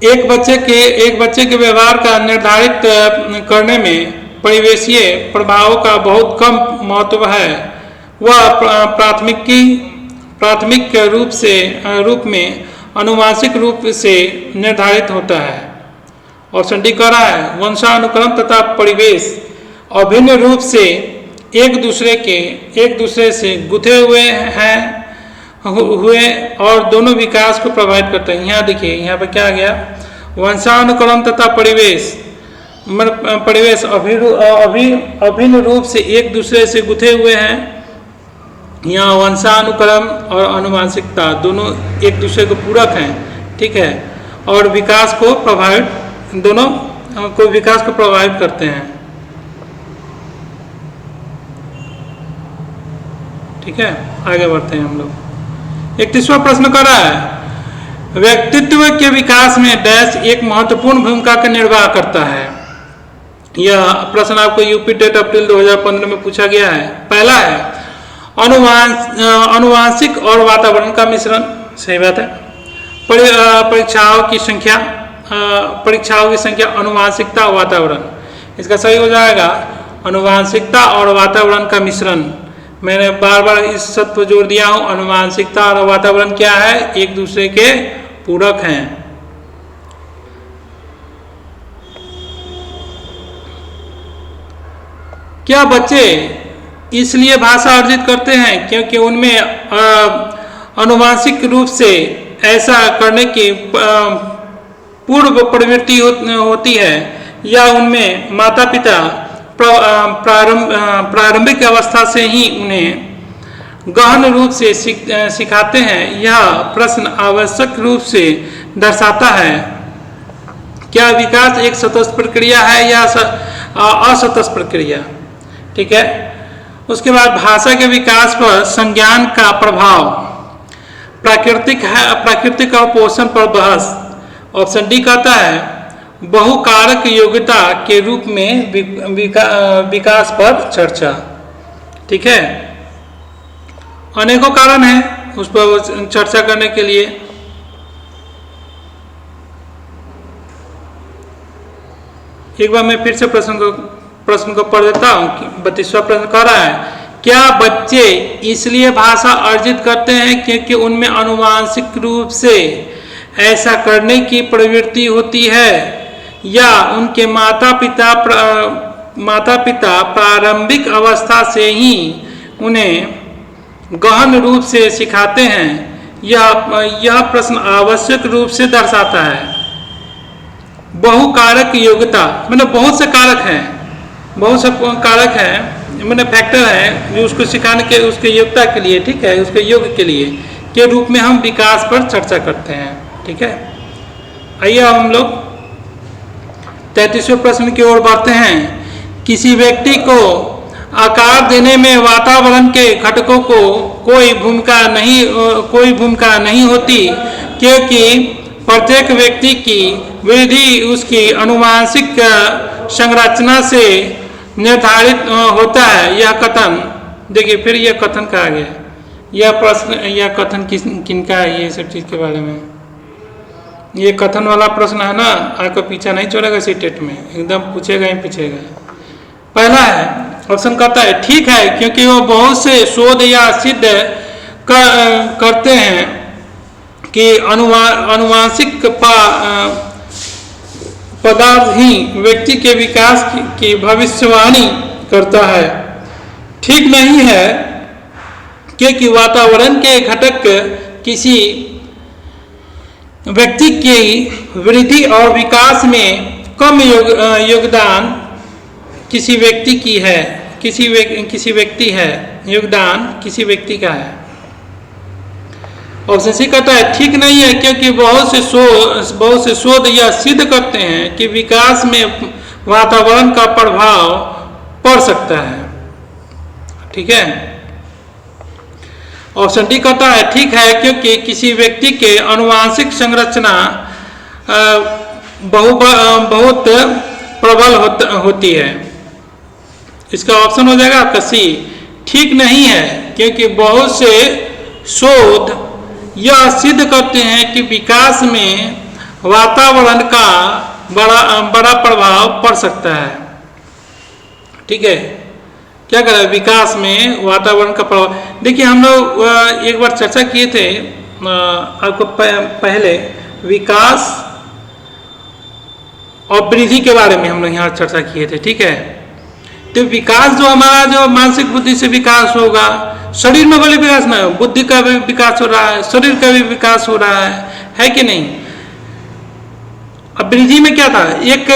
एक बच्चे के व्यवहार का निर्धारित करने में परिवेशीय प्रभावों का बहुत कम महत्व है। वह प्राथमिक रूप में आनुवांशिक रूप से निर्धारित होता है। ऑप्शन डी कह रहा है वंशानुक्रम तथा परिवेश अभिन्न रूप से एक दूसरे से गुथे हुए और दोनों विकास को प्रभावित करते हैं। यहाँ देखिए यहाँ पे क्या आ गया, वंशानुक्रम तथा परिवेश अभिन्न रूप से एक दूसरे से गुथे हुए हैं। यहाँ वंशानुक्रम और आनुवांशिकता दोनों एक दूसरे को पूरक हैं, ठीक है, और विकास को प्रभावित करते हैं। ठीक है, आगे बढ़ते हैं हम लोग। 31वां प्रश्न कर रहा है व्यक्तित्व के विकास में डैश एक महत्वपूर्ण भूमिका का निर्वाह करता है। यह प्रश्न आपको यूपी टेट अप्रैल 2015 में पूछा गया है। पहला है अनुवांशिक और वातावरण का मिश्रण, सही बात है। परीक्षाओं की संख्या अनुवांशिकता और वातावरण, इसका सही हो जाएगा अनुवांशिकता और वातावरण का मिश्रण। मैंने बार बार इस शब्द पर जोर दिया हूं, अनुवांशिकता और वातावरण क्या है, एक दूसरे के पूरक हैं। क्या बच्चे इसलिए भाषा अर्जित करते हैं क्योंकि उनमें आनुवांशिक रूप से ऐसा करने की पूर्व प्रवृत्ति होती है, या उनमें माता पिता प्रारंभिक अवस्था से ही उन्हें गहन रूप से सिखाते हैं। यह प्रश्न आवश्यक रूप से दर्शाता है क्या विकास एक सतत प्रक्रिया है या असतत प्रक्रिया। ठीक है, उसके बाद भाषा के विकास पर संज्ञान का प्रभाव, प्राकृतिक और पोषण पर बहस। ऑप्शन डी कहता है बहुकारक योग्यता के रूप में विकास पर चर्चा। ठीक है, अनेकों कारण हैं उस पर चर्चा करने के लिए। एक बार मैं फिर से प्रश्न को प्रश्न को पढ़ देता हूँ। 32वां प्रश्न कह रहा है, क्या बच्चे इसलिए भाषा अर्जित करते हैं क्योंकि उनमें आनुवांशिक रूप से ऐसा करने की प्रवृत्ति होती है, या उनके माता पिता प्रारंभिक अवस्था से ही उन्हें गहन रूप से सिखाते हैं? यह प्रश्न आवश्यक रूप से दर्शाता है बहुकारक योग्यता, मतलब बहुत से कारक हैं, मैंने फैक्टर है जो उसको सिखाने के उसके योग्यता के लिए, ठीक है, उसके योग के लिए के रूप में हम विकास पर चर्चा करते हैं। ठीक है, आइए अब हम लोग 33वें प्रश्न की ओर बढ़ते हैं। किसी व्यक्ति को आकार देने में वातावरण के घटकों को कोई भूमिका नहीं होती, क्योंकि प्रत्येक व्यक्ति की वृद्धि उसकी आनुवंशिक संरचना से निर्धारित होता है। यह कथन देखिए, फिर यह कथन कहा गया, यह प्रश्न, यह कथन किनका है, ये सब चीज़ के बारे में ये कथन वाला प्रश्न है ना, आपको पीछा नहीं छोड़ेगा सीटेट में, एकदम पूछेगा ही पूछेगा। पहला है ऑप्शन कहता है ठीक है, क्योंकि वो बहुत से शोध या सिद्ध करते हैं कि आनुवंशिक पदार्थ ही व्यक्ति के विकास की भविष्यवाणी करता है। ठीक नहीं है, क्योंकि वातावरण के घटक किसी व्यक्ति की वृद्धि और विकास में कम योगदान किसी व्यक्ति की है, किसी व्यक्ति है, योगदान किसी व्यक्ति का है। ऑप्शन सी कहता है ठीक नहीं है, क्योंकि बहुत से शोध यह सिद्ध करते हैं कि विकास में वातावरण का प्रभाव पड़ सकता है। ठीक है, ऑप्शन डी कहता है ठीक है, क्योंकि किसी व्यक्ति के आनुवंशिक संरचना बहुत प्रबल होती है। इसका ऑप्शन हो जाएगा आपका सी, ठीक नहीं है, क्योंकि बहुत से शोध यह सिद्ध करते हैं कि विकास में वातावरण का बड़ा प्रभाव पड़ सकता है। ठीक है, क्या कर रहा है, विकास में वातावरण का प्रभाव। देखिए, हम लोग एक बार चर्चा किए थे आपको पहले विकास और वृद्धि के बारे में हम लोग यहाँ चर्चा किए थे। ठीक है, तो विकास जो हमारा जो मानसिक बुद्धि से विकास होगा, शरीर में बोले विकास ना, बुद्धि का भी विकास हो रहा है, शरीर का भी विकास हो रहा है कि नहीं। अब वृद्धि में क्या था, एक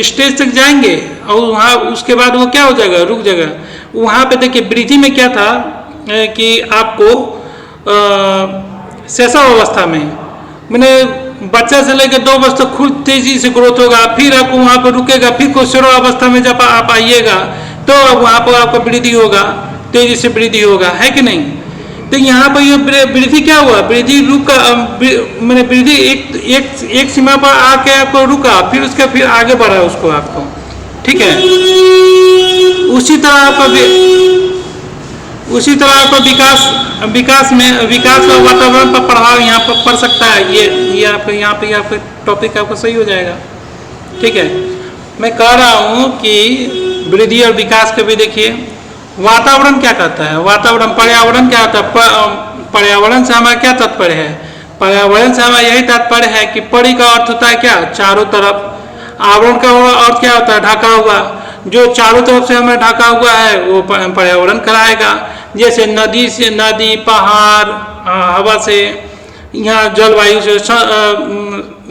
स्टेज तक जाएंगे और वहाँ उसके बाद वो क्या हो जाएगा, रुक जाएगा। वहाँ पे देखिए वृद्धि में क्या था कि आपको शैशव अवस्था में मैंने बच्चा से लेकर 2 वर्ष तक खुद तेजी से ग्रोथ होगा, फिर आपको वहाँ पर रुकेगा, फिर किशोर अवस्था में जब आप आइएगा तो वहाँ पर आपका वृद्धि होगा, तेजी से वृद्धि होगा, है कि नहीं। तो यहाँ पर ये वृद्धि क्या हुआ, वृद्धि रुका, मैंने वृद्धि एक सीमा पर आके आपको रुका, फिर उसका फिर आगे बढ़ा उसको आपको। ठीक है, उसी तरह आपका विकास और वातावरण पर प्रभाव यहाँ पर पड़ सकता है। ये आपका यहाँ पे टॉपिक आपका सही हो जाएगा। ठीक है, मैं कह रहा हूँ कि वृद्धि और विकास का भी देखिए वातावरण क्या कहता है, वातावरण पर्यावरण क्या होता है, पर्यावरण से हमारा क्या तात्पर्य है, पर्यावरण से हमारा यही तात्पर्य है कि परि का अर्थ होता है क्या, चारों तरफ, आवरण का अर्थ क्या होता है, ढका हुआ, जो चारों तरफ से हमें ढका हुआ है वो पर्यावरण कराएगा। जैसे नदी पहाड़, हवा से, यहाँ जलवायु से,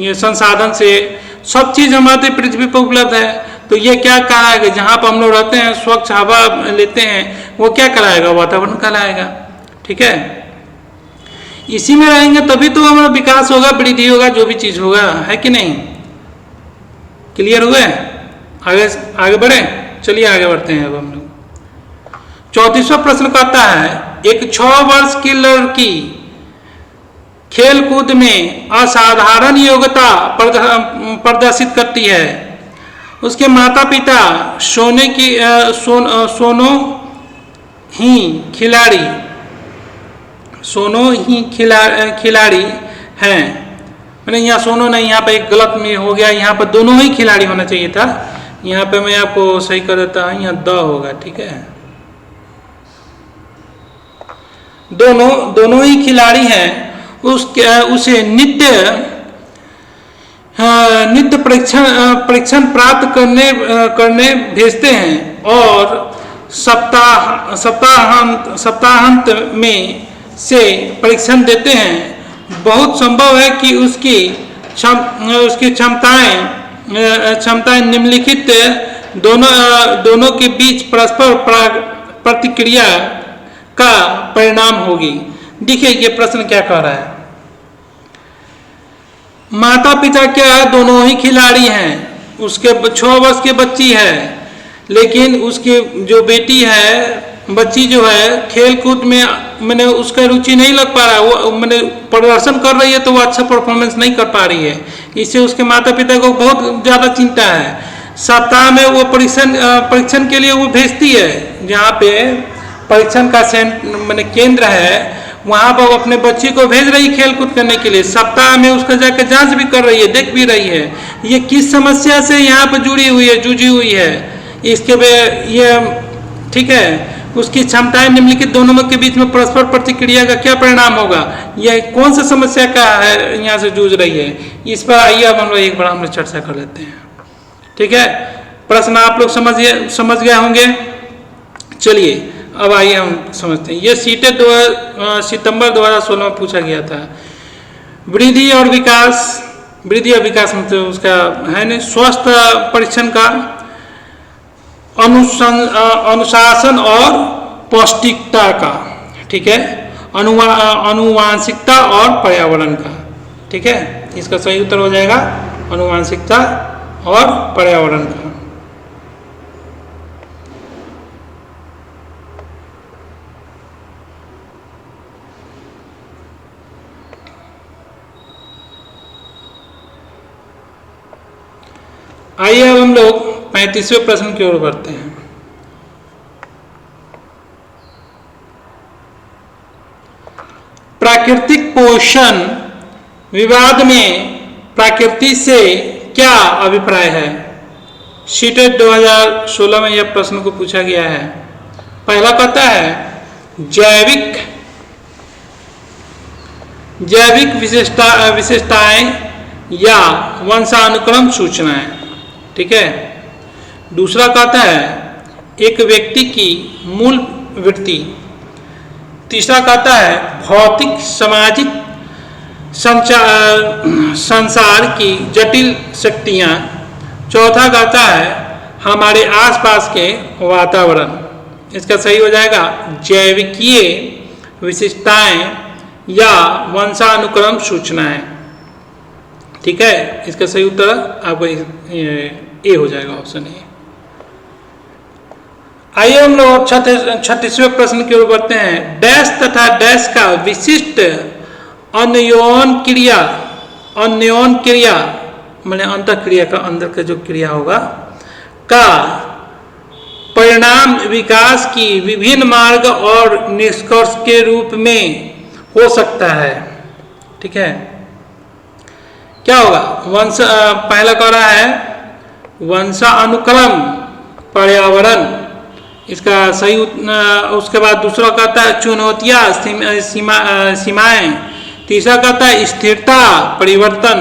ये संसाधन से, सब चीज़ हमारे पृथ्वी पर उपलब्ध है। तो ये क्या कराएगा, जहाँ पर हम लोग रहते हैं, स्वच्छ हवा लेते हैं, वो क्या कराएगा, वातावरण कराएगा। ठीक है, इसी में रहेंगे तभी तो हमारा विकास होगा, वृद्धि होगा, जो भी चीज़ होगा, है कि नहीं। क्लियर हुए, आगे बढ़े, चलिए आगे बढ़ते हैं। अब हम लोग 34वां प्रश्न कहता है, एक 6 वर्ष की लड़की खेल कूद में असाधारण योग्यता प्रदर्शित करती है। उसके माता पिता सोनो ही खिलाड़ी हैं। मैंने यहाँ सोनो नहीं, यहाँ पर एक गलत में हो गया, यहाँ पर दोनों ही खिलाड़ी होना चाहिए था, यहाँ पे मैं आपको सही कर देता हूँ, यहाँ द होगा, ठीक है। दोनों ही खिलाड़ी हैं, उसे नित्य परीक्षण प्राप्त करने भेजते हैं और सप्ताहांत में से परीक्षण देते हैं। बहुत संभव है कि उसकी क्षमताएं निम्नलिखित दोनों के बीच परस्पर प्रतिक्रिया का परिणाम होगी। देखिए ये प्रश्न क्या कह रहा है। माता पिता क्या दोनों ही खिलाड़ी हैं, उसके 6 वर्ष की बच्ची है, लेकिन उसकी जो बेटी है, बच्ची जो है खेल कूद में मैंने उसका रुचि नहीं लग पा रहा है, वो मैंने प्रदर्शन कर रही है तो वो अच्छा परफॉर्मेंस नहीं कर पा रही है, इससे उसके माता पिता को बहुत ज़्यादा चिंता है। सप्ताह में वो परीक्षण के लिए वो भेजती है, जहाँ पे परीक्षण का मैंने केंद्र है, वहाँ पर वो अपने बच्ची को भेज रही खेल कूद करने के लिए। सप्ताह में उसका जाकर जांच भी कर रही है, देख भी रही है ये किस समस्या से यहाँ पर जूझी हुई है, इसके ये ठीक है। उसकी क्षमताएं निम्नलिखित दोनों के बीच में परस्पर प्रतिक्रिया का क्या परिणाम होगा, यह कौन सा समस्या का है यहाँ से जूझ रही है, इस पर आइए अब हम लोग एक बार हम चर्चा कर लेते हैं, ठीक है। प्रश्न आप लोग समझ गए होंगे। चलिए अब आइए हम समझते हैं। ये सीटें सितंबर 2016 में पूछा गया था। वृद्धि और विकास मतलब उसका है नहीं, स्वस्थ परीक्षण का अनुशासन और पौष्टिकता का, ठीक है, अनुवांशिकता और पर्यावरण का, ठीक है। इसका सही उत्तर हो जाएगा अनुवांशिकता और पर्यावरण का। आइए अब हम लोग 35वें प्रश्न की ओर बढ़ते हैं। प्राकृतिक पोषण विवाद में प्रकृति से क्या अभिप्राय है। सीटेट 2016 में यह प्रश्न को पूछा गया है। पहला कहता है जैविक विशेषताएं या वंशानुक्रम सूचनाएं, ठीक है। दूसरा कहता है एक व्यक्ति की मूल वृत्ति। तीसरा कहता है भौतिक सामाजिक संसार की जटिल शक्तियाँ। चौथा कहता है हमारे आसपास के वातावरण। इसका सही हो जाएगा जैविकीय विशेषताएं या वंशानुक्रम सूचनाएं, ठीक है। इसका सही उत्तर आपको ए हो जाएगा, ऑप्शन ए। आइए हम लोग 36वें प्रश्न की ओर बढ़ते हैं। डैश तथा डैश का विशिष्ट अन्योन क्रिया माने अंतःक्रिया का अंदर का जो क्रिया होगा का परिणाम विकास की विभिन्न मार्ग और निष्कर्ष के रूप में हो सकता है, ठीक है। क्या होगा पहला कह रहा है वंशानुक्रम पर्यावरण, इसका सही। उसके बाद दूसरा कहता है चुनौतियाँ सीमाएं। तीसरा कहता है स्थिरता परिवर्तन।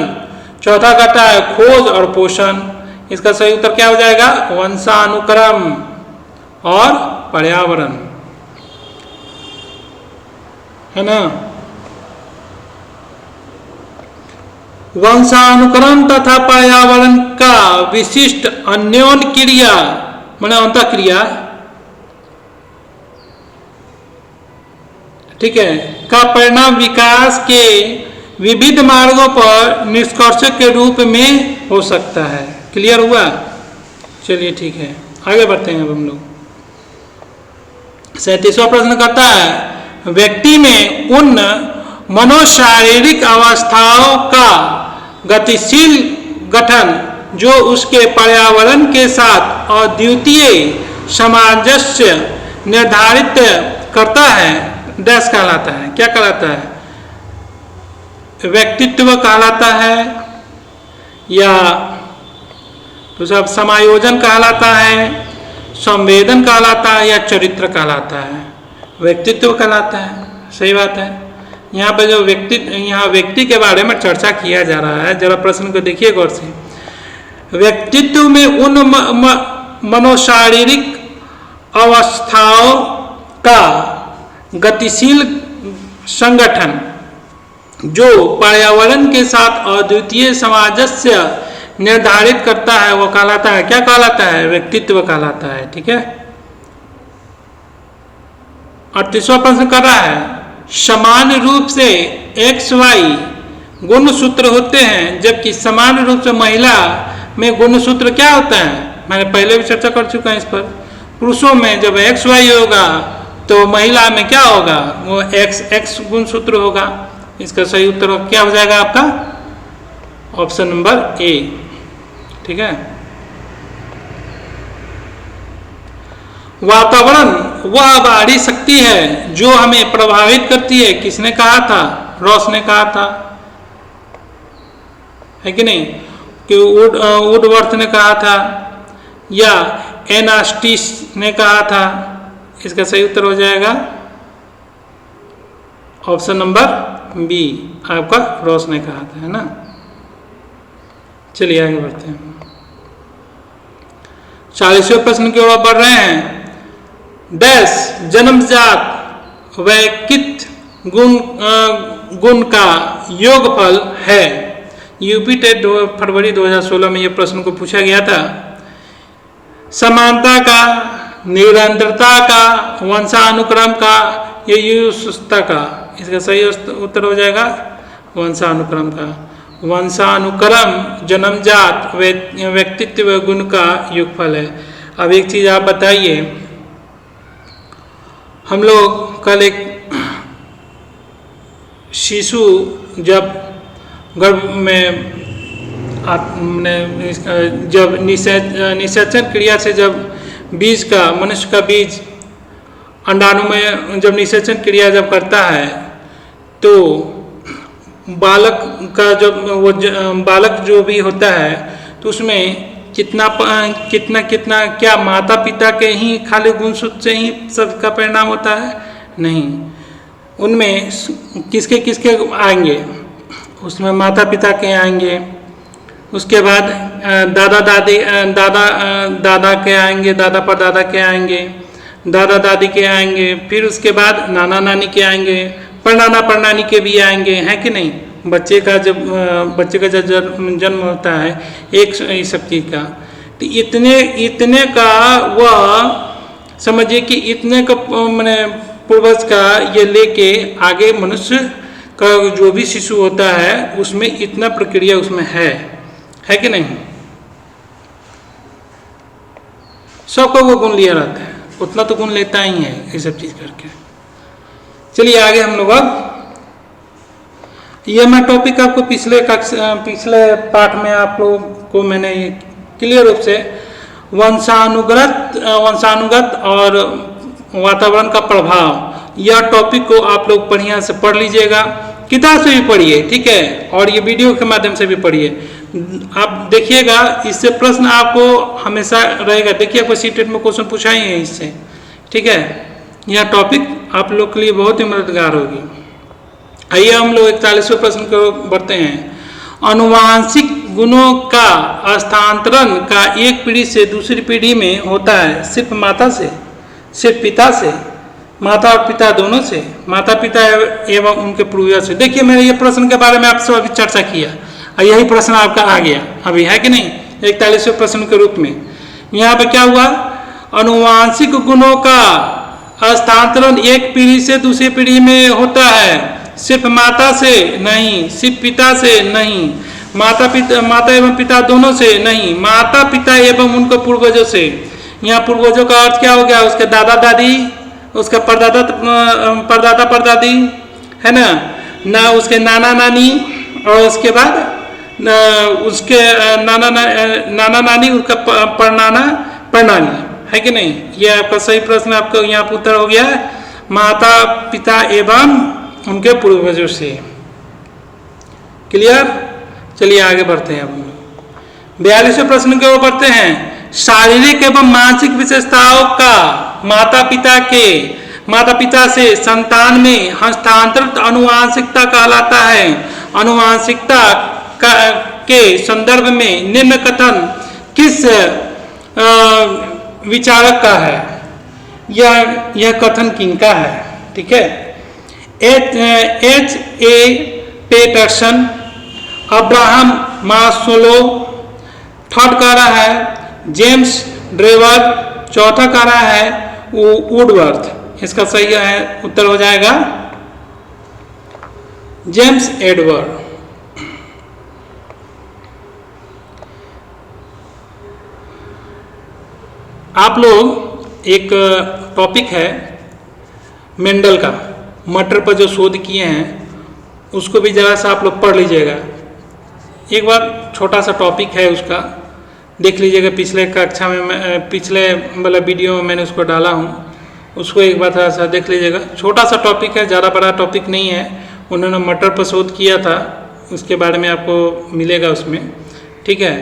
चौथा कहता है खोज और पोषण। इसका सही उत्तर क्या हो जाएगा वंशानुक्रम और पर्यावरण, है ना। वंशानुक्रम तथा पर्यावरण का विशिष्ट अन्योन क्रिया माने अंतःक्रिया, ठीक है, का परिणाम विकास के विविध मार्गों पर निष्कर्ष के रूप में हो सकता है। क्लियर हुआ। चलिए ठीक है, आगे बढ़ते हैं अब हम लोग। 37वां प्रश्न करता है व्यक्ति में उन मनोशारीरिक अवस्थाओं का गतिशील गठन जो उसके पर्यावरण के साथ अद्वितीय सामंजस्य निर्धारित करता है डैश कहलाता है। क्या कहलाता है व्यक्तित्व कहलाता है या तो सब समायोजन कहलाता है, संवेदन कहलाता है, या चरित्र कहलाता है? व्यक्तित्व कहलाता है। सही बात है। यहाँ पे जो व्यक्ति के बारे में चर्चा किया जा रहा है, जरा प्रश्न को देखिए गौर से। व्यक्तित्व में उन मनोशारीरिक अवस्थाओं का गतिशील संगठन जो पर्यावरण के साथ अद्वितीय सामंजस्य निर्धारित करता है, वो कहलाता है, क्या कहलाता है? व्यक्तित्व कहलाता है। ठीक है। 38वां प्रश्न कर रहा है, समान रूप से XY गुणसूत्र होते हैं, जबकि समान रूप से महिला में गुणसूत्र क्या होता है? मैंने पहले भी चर्चा कर चुका हूं इस पर। पुरुषों में जब XY होगा तो महिला में क्या होगा? वो XX गुणसूत्र होगा। इसका सही उत्तर क्या हो जाएगा आपका? Option number A. ठीक है। वातावरण वह बाहरी शक्ति है जो हमें प्रभावित करती है। किसने कहा था? रॉस ने कहा था, है कि नहीं? कि वुडवर्थ ने कहा था, या एनास्टिस ने कहा था। इसका सही उत्तर हो जाएगा ऑप्शन नंबर बी, आपका रॉस ने कहा था, है ना। चलिए आगे बढ़ते हैं। 40वें प्रश्न की ओर बढ़ रहे हैं। डैश जन्मजात वैयक्तिक गुण का योगफल है। यूपी टेट फरवरी 2016 में यह प्रश्न को पूछा गया था। समानता का, निरंतरता का, वंशानुक्रम का, या युष्टता का? इसका सही उत्तर हो जाएगा वंशानुक्रम का। वंशानुक्रम जन्मजात व्यक्तित्व गुण का योगफल है। अब एक चीज आप बताइए, हम लोग कल एक शिशु जब गर्भ में जब निषेचन क्रिया से जब बीज का, मनुष्य का बीज अंडाणु में जब निषेचन क्रिया जब करता है, तो बालक का जब वो बालक जो भी होता है, तो उसमें कितना क्या माता पिता के ही खाली गुणसूत्र से ही सबका परिणाम होता है? नहीं, उनमें किसके किसके आएंगे? उसमें माता पिता के आएंगे, उसके बाद दादा के आएंगे, दादा परदादा के आएंगे, दादा दादी के आएंगे, फिर उसके बाद नाना नानी के आएंगे, परनाना परनानी के भी आएंगे, है कि नहीं? बच्चे का जब जन्म होता है एक सब चीज का, तो इतने का वह समझिए कि इतने का मैंने पूर्वज का ये लेके आगे मनुष्य का जो भी शिशु होता है उसमें इतना प्रक्रिया उसमें है कि नहीं? सबका वो गुण लिया रहता है, उतना तो गुण लेता ही है ये सब चीज करके। चलिए आगे हम लोग अब ये मैं टॉपिक आपको पिछले पाठ में आप लोग को मैंने क्लियर रूप से वंशानुगत और वातावरण का प्रभाव, यह टॉपिक को आप लोग बढ़िया से पढ़ लीजिएगा। किताब से भी पढ़िए, ठीक है, और ये वीडियो के माध्यम से भी पढ़िए। आप देखिएगा, इससे प्रश्न आपको हमेशा रहेगा। देखिए आपको सीटेट में क्वेश्चन पूछा ही है इससे, ठीक है। यह टॉपिक आप लोग के लिए बहुत ही मददगार होगी। आइए हम लोग 41वें प्रश्न को बढ़ते हैं। अनुवांशिक गुणों का हस्तांतरण का एक पीढ़ी से दूसरी पीढ़ी में होता है सिर्फ माता से, सिर्फ पिता से, माता और पिता दोनों से, माता पिता एवं उनके पूर्वज से। देखिए मैंने ये प्रश्न के बारे में आपसे अभी चर्चा किया और यही प्रश्न आपका आ गया अभी, है कि नहीं, 41वें प्रश्न के रूप में। यहाँ पे क्या हुआ? अनुवांशिक गुणों का हस्तांतरण एक पीढ़ी से दूसरी पीढ़ी में होता है सिर्फ माता से नहीं, सिर्फ पिता से नहीं, माता एवं पिता दोनों से नहीं, माता पिता एवं उनके पूर्वजों से। यहाँ पूर्वजों का अर्थ क्या हो गया? उसके दादा दादी, उसका परदादा परदादी, है ना, उसके नाना नानी, और उसके बाद उसके नाना नानी, उसका परनाना परनानी, है कि नहीं? ये आपका सही प्रश्न आपका यहाँ पर उत्तर हो गया, माता पिता एवं उनके पूर्वजों से। क्लियर? चलिए आगे बढ़ते हैं। अब 42वें प्रश्न की ओर बढ़ते हैं। शारीरिक एवं मानसिक विशेषताओं का माता पिता से संतान में हस्तांतरित आनुवंशिकता कहलाता है। आनुवंशिकता के संदर्भ में निम्न कथन किस विचारक का है? यह कथन किनका है? ठीक है, H.A. Peterson, Abraham Maslow, third कह रहा है जेम्स ड्रेवर, चौथा कह रहा है वुडवर्थ। इसका सही है उत्तर हो जाएगा जेम्स एडवर्ड। आप लोग एक टॉपिक है मेंडल का, मटर पर जो शोध किए हैं उसको भी जरा सा आप लोग पढ़ लीजिएगा। एक बार छोटा सा टॉपिक है उसका देख लीजिएगा। पिछले कक्षा में पिछले मतलब वीडियो में मैंने उसको डाला हूँ, उसको एक बार थोड़ा सा देख लीजिएगा। छोटा सा टॉपिक है, ज़्यादा बड़ा टॉपिक नहीं है। उन्होंने मटर पर शोध किया था, उसके बारे में आपको मिलेगा उसमें। ठीक है,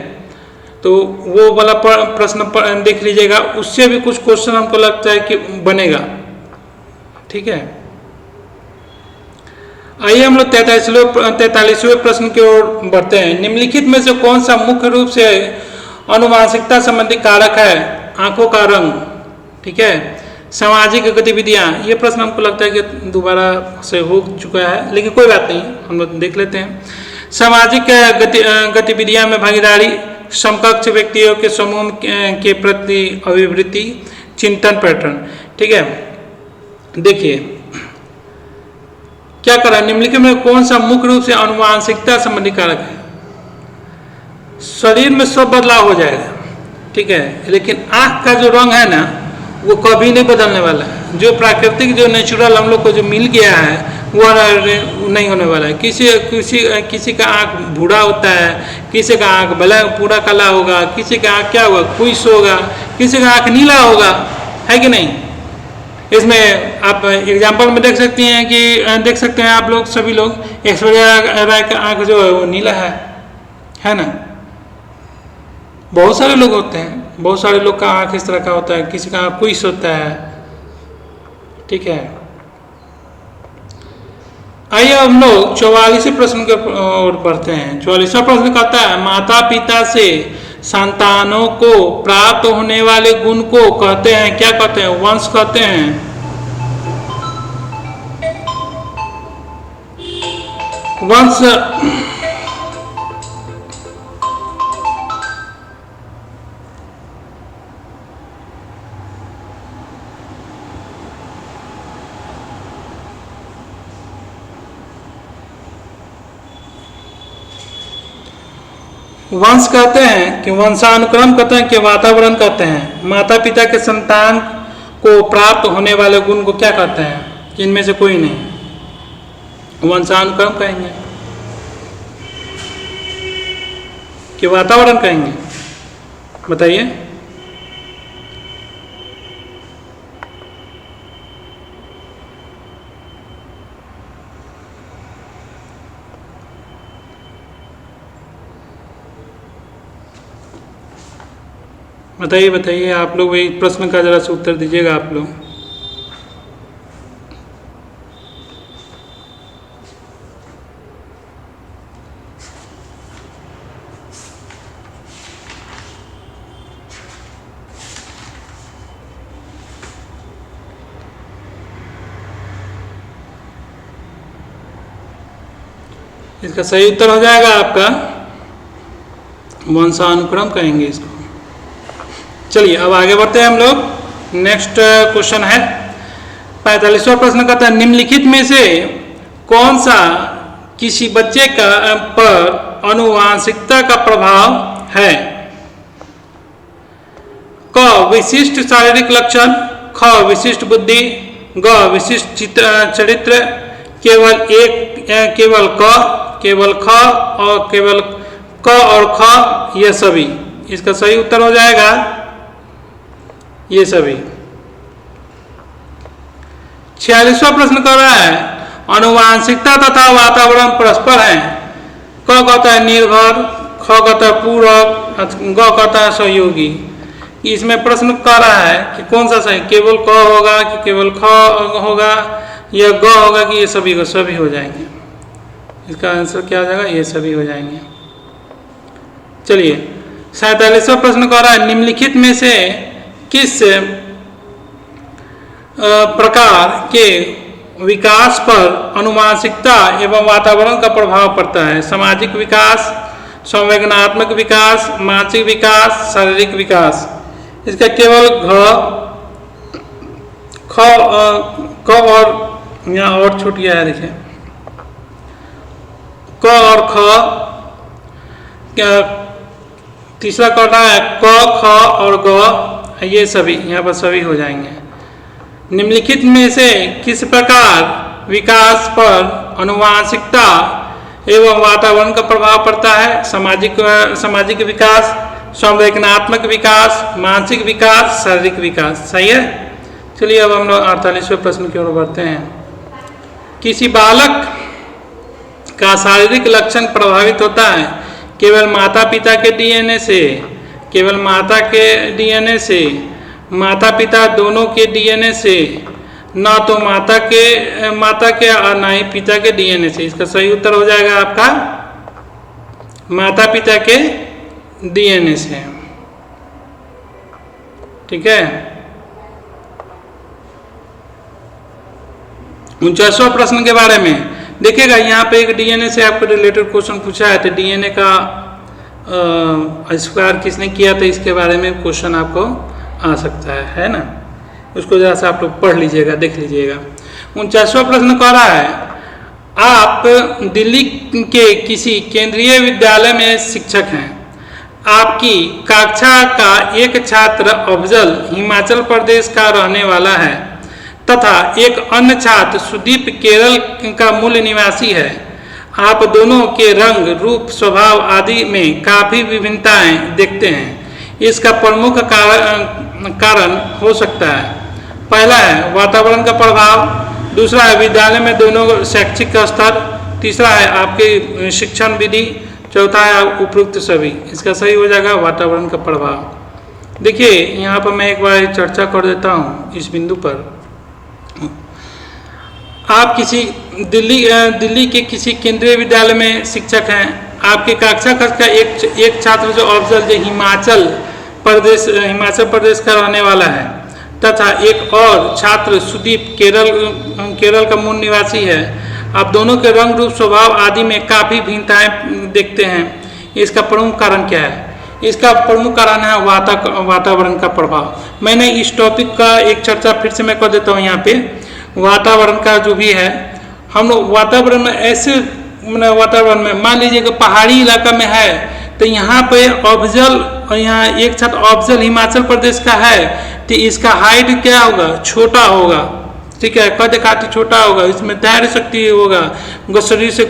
तो वो वाला प्रश्न देख लीजिएगा, उससे भी कुछ क्वेश्चन हमको लगता है कि बनेगा। ठीक है, आइए हम लोग 43वें प्रश्न की ओर बढ़ते हैं। निम्नलिखित में से कौन सा मुख्य रूप से आनुवंशिकता संबंधी कारक है? आंखों का रंग, ठीक है, सामाजिक गतिविधियां। ये प्रश्न हमको लगता है कि दोबारा से हो चुका है, लेकिन कोई बात नहीं, हम लोग देख लेते हैं। सामाजिक गतिविधियां में भागीदारी, समकक्ष व्यक्तियों के समूह के प्रति अभिवृत्ति, चिंतन पैटर्न। ठीक है, देखिए क्या करा, निम्नलिखित में कौन सा मुख्य रूप से आनुवंशिकता संबंधी कारक है? शरीर में सब बदलाव हो जाएगा, ठीक है, लेकिन आंख का जो रंग है ना वो कभी नहीं बदलने वाला है। जो प्राकृतिक जो नेचुरल हम लोग को जो मिल गया है वो नहीं होने वाला है। किसी का आंख बूढ़ा होता है, किसी का आंख भला पूरा काला होगा, किसी का आंख क्या होगा, कुछ होगा, किसी का आंख नीला होगा, है कि नहीं? इसमें आप एग्जाम्पल में देख सकते हैं आप लोग सभी लोग ऐश्वर्या राय का आंख जो है वो नीला है ना। बहुत सारे लोग होते हैं, बहुत सारे लोग का आंख इस तरह का होता है, किसी का आंख कुछ होता है। ठीक है, आइए हम लोग 44वें प्रश्न के ओर बढ़ते हैं। 44वां प्रश्न कहता है माता पिता से संतानों को प्राप्त होने वाले गुण को कहते हैं, क्या कहते हैं? वंश कहते हैं। वंश वंश कहते हैं कि वंशानुक्रम कहते हैं कि वातावरण कहते हैं। माता पिता के संतान को प्राप्त होने वाले गुण को क्या कहते हैं? इनमें से कोई नहीं, वंशानुक्रम कहेंगे कि वातावरण कहेंगे? बताइए। बताइए आप लोग, वही प्रश्न का जरा से उत्तर दीजिएगा आप लोग। इसका सही उत्तर हो जाएगा आपका वंशानुक्रम कहेंगे इसको। चलिए अब आगे बढ़ते हैं हम लोग। नेक्स्ट क्वेश्चन है 45वां प्रश्न कहता है निम्नलिखित में से कौन सा किसी बच्चे का पर आनुवंशिकता का प्रभाव है? क विशिष्ट शारीरिक लक्षण, ख विशिष्ट बुद्धि, ग विशिष्ट चरित्र, केवल ख और केवल क और ख, ये सभी। इसका सही उत्तर हो जाएगा ये सभी। 46वां प्रश्न कर रहा है आनुवंशिकता तथा वातावरण परस्पर हैं। क कहता है निर्भर, ख कहता है पूरक, ग कहता है सहयोगी। इसमें प्रश्न कह रहा है कि कौन सा सही, केवल क होगा कि केवल ख होगा या ग होगा कि ये सभी को सभी हो जाएंगे। इसका आंसर क्या हो जाएगा, ये सभी हो जाएंगे। चलिए 47वां प्रश्न कह रहा है निम्नलिखित में से किस प्रकार के विकास पर आनुवांशिकता एवं वातावरण का प्रभाव पड़ता है? सामाजिक विकास, संवेदनात्मक विकास, मानसिक विकास, शारीरिक विकास। इसका केवल ख और यहाँ और छूट गया है, देखिए क और ख। क्या तीसरा करना है क, ख और ग, ये सभी यहाँ पर सभी हो जाएंगे। निम्नलिखित में से किस प्रकार विकास पर आनुवांशिकता एवं वातावरण का प्रभाव पड़ता है? सामाजिक विकास, संवेदनात्मक विकास, मानसिक विकास, शारीरिक विकास। सही है। चलिए अब हम लोग 48वें प्रश्न की ओर बढ़ते हैं। किसी बालक का शारीरिक लक्षण प्रभावित होता है केवल माता पिता के डीएनए से, केवल माता पिता दोनों के डीएनए से, ना तो माता के और ना ही पिता के डीएनए से। इसका सही उत्तर हो जाएगा आपका माता पिता के डीएनए से। ठीक है। 49वां प्रश्न के बारे में देखिएगा, यहाँ पे एक डीएनए से आपको रिलेटेड क्वेश्चन पूछा है, तो डीएनए का आविष्कार किसने किया था, इसके बारे में क्वेश्चन आपको आ सकता है ना। उसको जरा सा आप लोग पढ़ लीजिएगा, देख लीजिएगा। 49वां प्रश्न कह रहा है आप दिल्ली के किसी केंद्रीय विद्यालय में शिक्षक हैं। आपकी कक्षा का एक छात्र अफजल हिमाचल प्रदेश का रहने वाला है तथा एक अन्य छात्र सुदीप केरल का मूल निवासी है। आप दोनों के रंग, रूप, स्वभाव आदि में काफी विभिन्नताएं देखते हैं। इसका प्रमुख कारण हो सकता है, पहला है वातावरण का प्रभाव, दूसरा है विद्यालय में दोनों शैक्षिक स्तर, तीसरा है आपकी शिक्षण विधि, चौथा है उपरोक्त सभी। इसका सही हो जाएगा वातावरण का प्रभाव। देखिए यहाँ पर मैं एक बार चर्चा कर देता हूँ इस बिंदु पर। आप किसी दिल्ली के किसी केंद्रीय विद्यालय में शिक्षक हैं। आपके कक्षा का एक छात्र जो अफजल जो हिमाचल प्रदेश का रहने वाला है तथा एक और छात्र सुदीप केरल का मूल निवासी है। आप दोनों के रंग, रूप, स्वभाव आदि में काफ़ी भिन्नताएं देखते हैं। इसका प्रमुख कारण क्या है? इसका प्रमुख कारण है वातावरण का प्रभाव। मैंने इस टॉपिक का एक चर्चा फिर से मैं कर देता हूँ यहाँ पे। वातावरण का जो भी है, हम लोग वातावरण में ऐसे वातावरण में मान लीजिए कि पहाड़ी इलाका में है तो यहाँ पे अफजल और यहाँ एक छात्र अफजल हिमाचल प्रदेश का है तो इसका हाइट क्या होगा, छोटा होगा। ठीक है, कद काठी छोटा होगा, इसमें धैर्य शक्ति होगा, शरीर से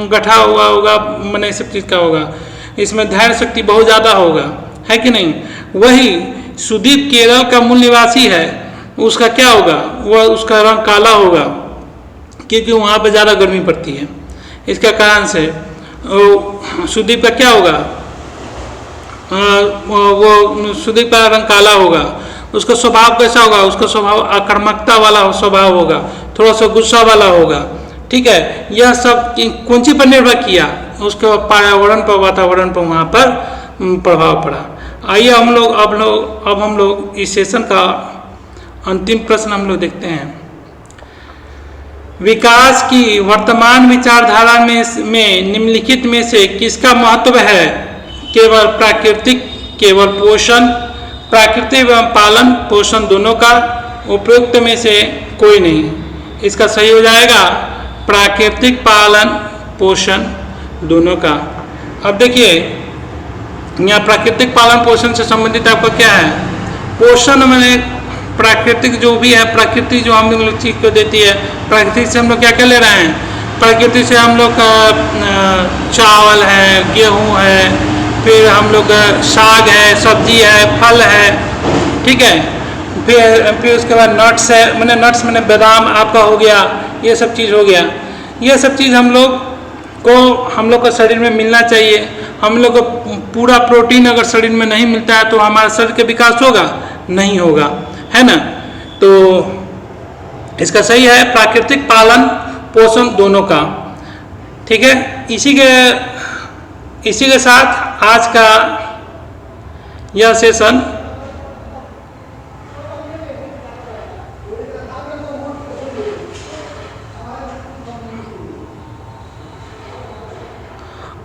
गठा हुआ होगा, मैंने सब चीज़ का होगा, इसमें धैर्य शक्ति बहुत ज़्यादा होगा, है कि नहीं। वही सुदीप केरल का मूल निवासी है, उसका क्या होगा, वह उसका रंग काला होगा क्योंकि वहाँ पे ज़्यादा गर्मी पड़ती है। इसका कारण से सुदीप का क्या होगा, वो सुदीप का रंग काला होगा। उसका स्वभाव कैसा होगा, उसका स्वभाव आक्रामकता वाला स्वभाव होगा, थोड़ा सा गुस्सा वाला होगा। ठीक है, यह सब कौन सी पर निर्भर किया, उसके पर्यावरण पर, वातावरण पर वहाँ पर प्रभाव पड़ा। आइए अब हम लोग इस सेशन का अंतिम प्रश्न हम लोग देखते हैं। विकास की वर्तमान विचारधारा में निम्नलिखित में से किसका महत्व है? केवल पोषण, प्राकृतिक एवं पालन पोषण दोनों का, उपयुक्त में से कोई नहीं। इसका सही हो जाएगा प्राकृतिक पालन पोषण दोनों का। अब देखिए यहाँ प्राकृतिक पालन पोषण से संबंधित आपका क्या है? पोषण में प्राकृतिक जो भी है, प्रकृति जो हम लोग चीज को देती है, प्रकृति से हम लोग क्या क्या ले रहे हैं? प्रकृति से हम लोग चावल है, गेहूँ है, फिर हम लोग साग है, सब्जी है, फल है। ठीक है, फिर उसके बाद नट्स है, मैंने बादाम आपका हो गया, ये सब चीज़ हो गया। ये सब चीज़ हम लोग को शरीर में मिलना चाहिए। हम लोग को पूरा प्रोटीन अगर शरीर में नहीं मिलता है तो हमारे शरीर का विकास होगा, नहीं होगा, है ना। तो इसका सही है प्राकृतिक पालन पोषण दोनों का। ठीक है, इसी के साथ आज का यह सेशन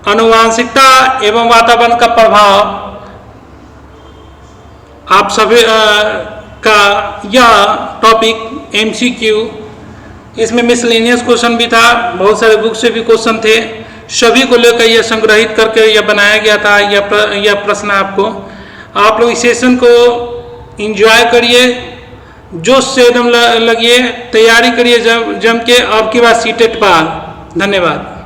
आनुवांशिकता एवं वातावरण का प्रभाव आप सभी का यह टॉपिक MCQ, इसमें मिसलेनियस क्वेश्चन भी था, बहुत सारे बुक से भी क्वेश्चन थे, सभी को लेकर यह संग्रहित करके यह बनाया गया था। यह प्रश्न आपको, आप लोग इस सेशन को एंजॉय करिए, जोश से एकदम लगिए, तैयारी करिए जम के अब की बार सीटेट पार। धन्यवाद।